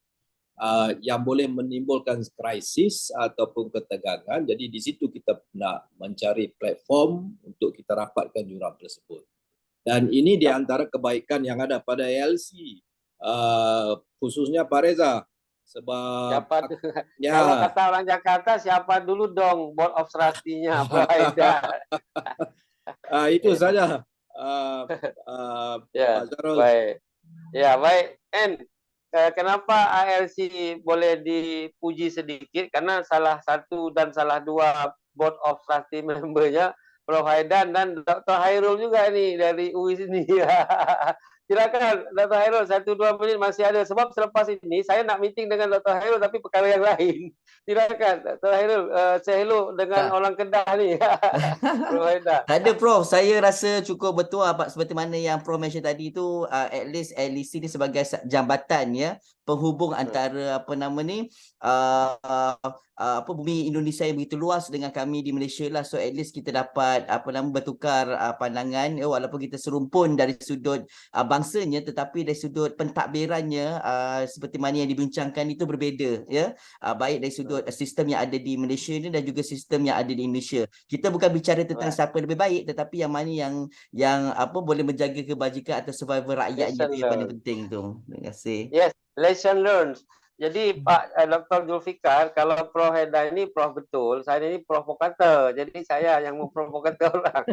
yang boleh menimbulkan krisis ataupun ketegangan. Jadi di situ kita nak mencari platform untuk kita rapatkan jurang tersebut. Dan ini di antara kebaikan yang ada pada LC, khususnya Pak Reza. Sebab kalau kata orang Jakarta, siapa dulu dong board of trustee-nya Pak Haidar? Itu saja. Ya, Pak Zarul. baik. Ya, baik. Kenapa ALC boleh dipuji sedikit? Karena salah satu dan salah dua board of trustee membernya Prof. Haidar dan Dr. Hairul juga nih dari UIS ini. Silakan Dr. Hairul, 1-2 menit masih ada. Sebab selepas ini saya nak meeting dengan Dr. Hairul tapi perkara yang lain. Silakan Dr. Hairul, saya hello dengan orang Kedah ni. Prof. Haidar. Tak ada Prof, saya rasa cukup betul apa seperti mana yang Prof mention tadi tu, at least LEC ni sebagai jambatan ya, penghubung antara bumi Indonesia yang begitu luas dengan kami di Malaysia lah. So at least kita dapat bertukar pandangan walaupun kita serumpun dari sudut bangsanya, tetapi dari sudut pentadbirannya seperti mana yang dibincangkan itu berbeza ya. Baik dari sudut sistem yang ada di Malaysia ni dan juga sistem yang ada di Indonesia. Kita bukan bicara tentang siapa lebih baik, tetapi yang mana yang boleh menjaga kebajikan atau survival rakyatnya, itu yang paling penting tu. Terima kasih. Yes, lesson learned. Jadi Pak Dr. Zulfikar, kalau Prof. Haidar ini Prof betul, saya ini provokator. Jadi saya yang memprovokator orang.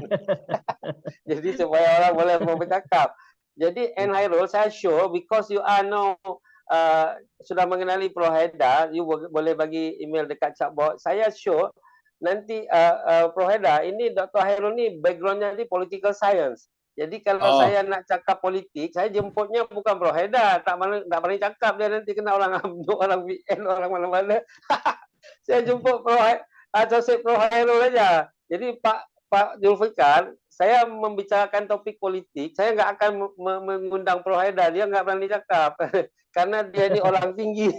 Jadi supaya orang boleh mau bercakap. Jadi N. Hairul, saya sure because you are now sudah mengenali Prof. Haidar, you boleh bagi email dekat chatbot. Saya sure nanti Prof. Haidar, ini Dr. Hairul ni backgroundnya di political science. Jadi kalau saya nak cakap politik, saya jemputnya bukan Prof. Haidar. Tak berani cakap, dia nanti kena orang UMNO, orang BN, orang mana-mana. Saya jemput Prof. Hairul saja. Jadi Pak Pak Zulfikar, saya membicarakan topik politik, saya nggak akan mengundang Prof Haidar, dia nggak berani cakap. Karena dia ini orang tinggi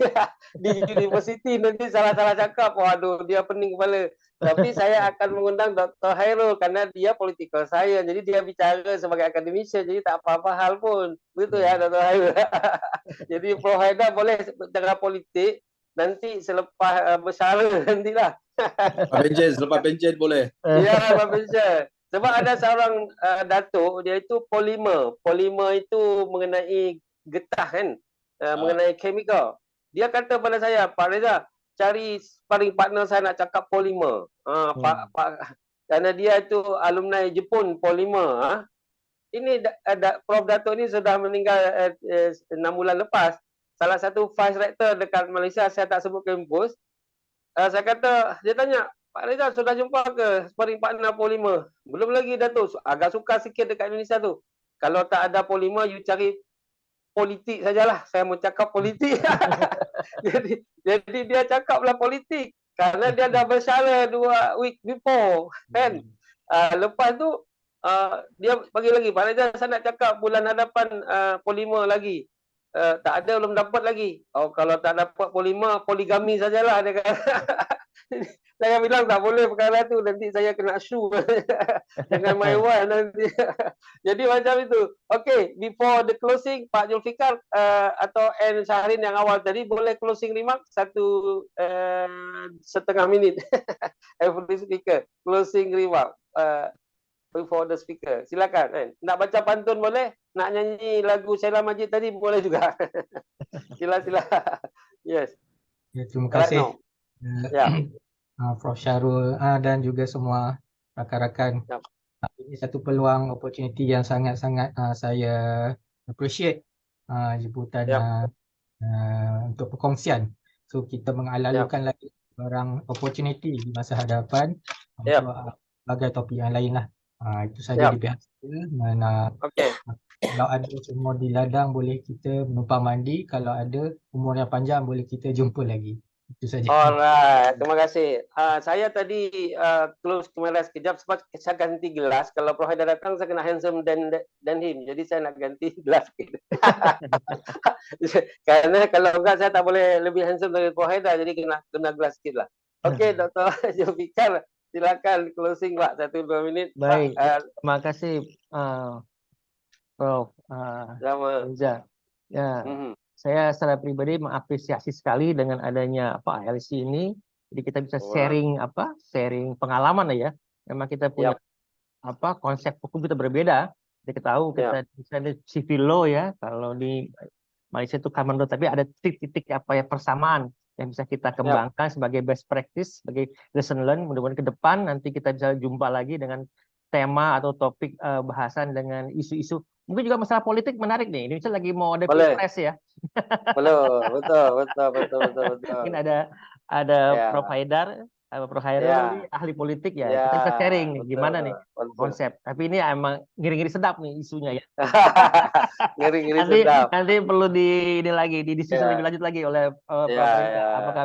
di universiti, nanti salah-salah cakap, waduh dia pening kepala. Tapi saya akan mengundang Dr. Hairul karena dia political science, jadi dia bicara sebagai akademisi, jadi tak apa-apa hal pun. Begitu ya Dr. Hairul. Jadi Prof Haidar boleh bicara politik, nanti selepas bersara nantilah. Selepas pencen boleh. Ya, Pak Bensyar. Sebab ada seorang datuk, dia itu polimer. Polimer itu mengenai getah kan, mengenai kimia. Dia kata pada saya, Pak Reza, cari sparring partner saya nak cakap polimer. Pak, kerana dia itu alumni Jepun polimer. Ini Prof Datuk ni sudah meninggal 6 bulan lepas. Salah satu vice rector dekat Malaysia, saya tak sebut kampus. Saya kata, dia tanya, Pak Reza sudah jumpa ke sparring partner polimer? Belum lagi Datuk, agak suka sikit dekat Indonesia tu. Kalau tak ada polimer, you cari politik sajalah. Saya mau cakap politik. jadi dia cakaplah politik. Kerana dia dah bersara 2 week before. Kan? Lepas tu, dia bagi lagi, Pak Reza saya nak cakap bulan hadapan polimer lagi. Tak ada, belum dapat lagi. Oh, kalau tak dapat polimer, poligami sajalah. Dia kata. Saya bilang tak boleh perkara tu, nanti saya kena sue dengan my wife nanti. Jadi macam itu. Okay, before the closing, Pak Zulfikar atau N Syahrin yang awal tadi, boleh closing remark 1.5 minit. Every speaker, closing remark before the speaker. Silakan. Nak baca pantun boleh? Nak nyanyi lagu Sheila Majid tadi boleh juga. Sila. Yes. Ya, terima kasih. Ya. Prof Syarul dan juga semua rakan-rakan. Ini satu peluang, opportunity yang sangat-sangat saya appreciate jemputan untuk perkongsian. So kita mengalahkan lagi barang opportunity di masa hadapan untuk bagai topik yang lain lah. Itu saja di pihak saya. Kalau ada semua di ladang boleh kita menumpang mandi. Kalau ada umur yang panjang boleh kita jumpa lagi. Itu saja. Alright, terima kasih. Saya tadi close kamera sekejap sebab saya ganti gelas. Kalau Prof Haidar datang saya kena handsome than him. Jadi saya nak ganti gelas sikit. Karena kalau enggak saya tak boleh lebih handsome dari Prof Haidar, jadi kena gelas sikit lah. Okey, Dr. Zulfikar, silakan closing Pak, 1-2 minit. Baik, terima kasih Prof. Reza. Ya. Saya secara pribadi mengapresiasi sekali dengan adanya LC ini. Jadi kita bisa sharing pengalaman ya. Memang kita punya konsep hukum kita berbeda. Kita tahu kita di civil law ya. Kalau di Malaysia itu common law, tapi ada titik-titik persamaan yang bisa kita kembangkan sebagai best practice, sebagai lesson learn. Mudah-mudahan ke depan nanti kita bisa jumpa lagi dengan tema atau topik bahasan dengan isu-isu. Mungkin juga masalah politik menarik nih. Indonesia lagi mau ada pilpres ya. Betul. Mungkin ada Prof Haidar, Prof Hairul ahli politik ya. Kita bisa sharing nih gimana nih konsep. Tapi ini emang ngiri-ngiri sedap nih isunya ya. Ngiri-ngiri sedap. Nanti perlu didiskusi lebih lanjut lagi oleh Prof Haidar. Apakah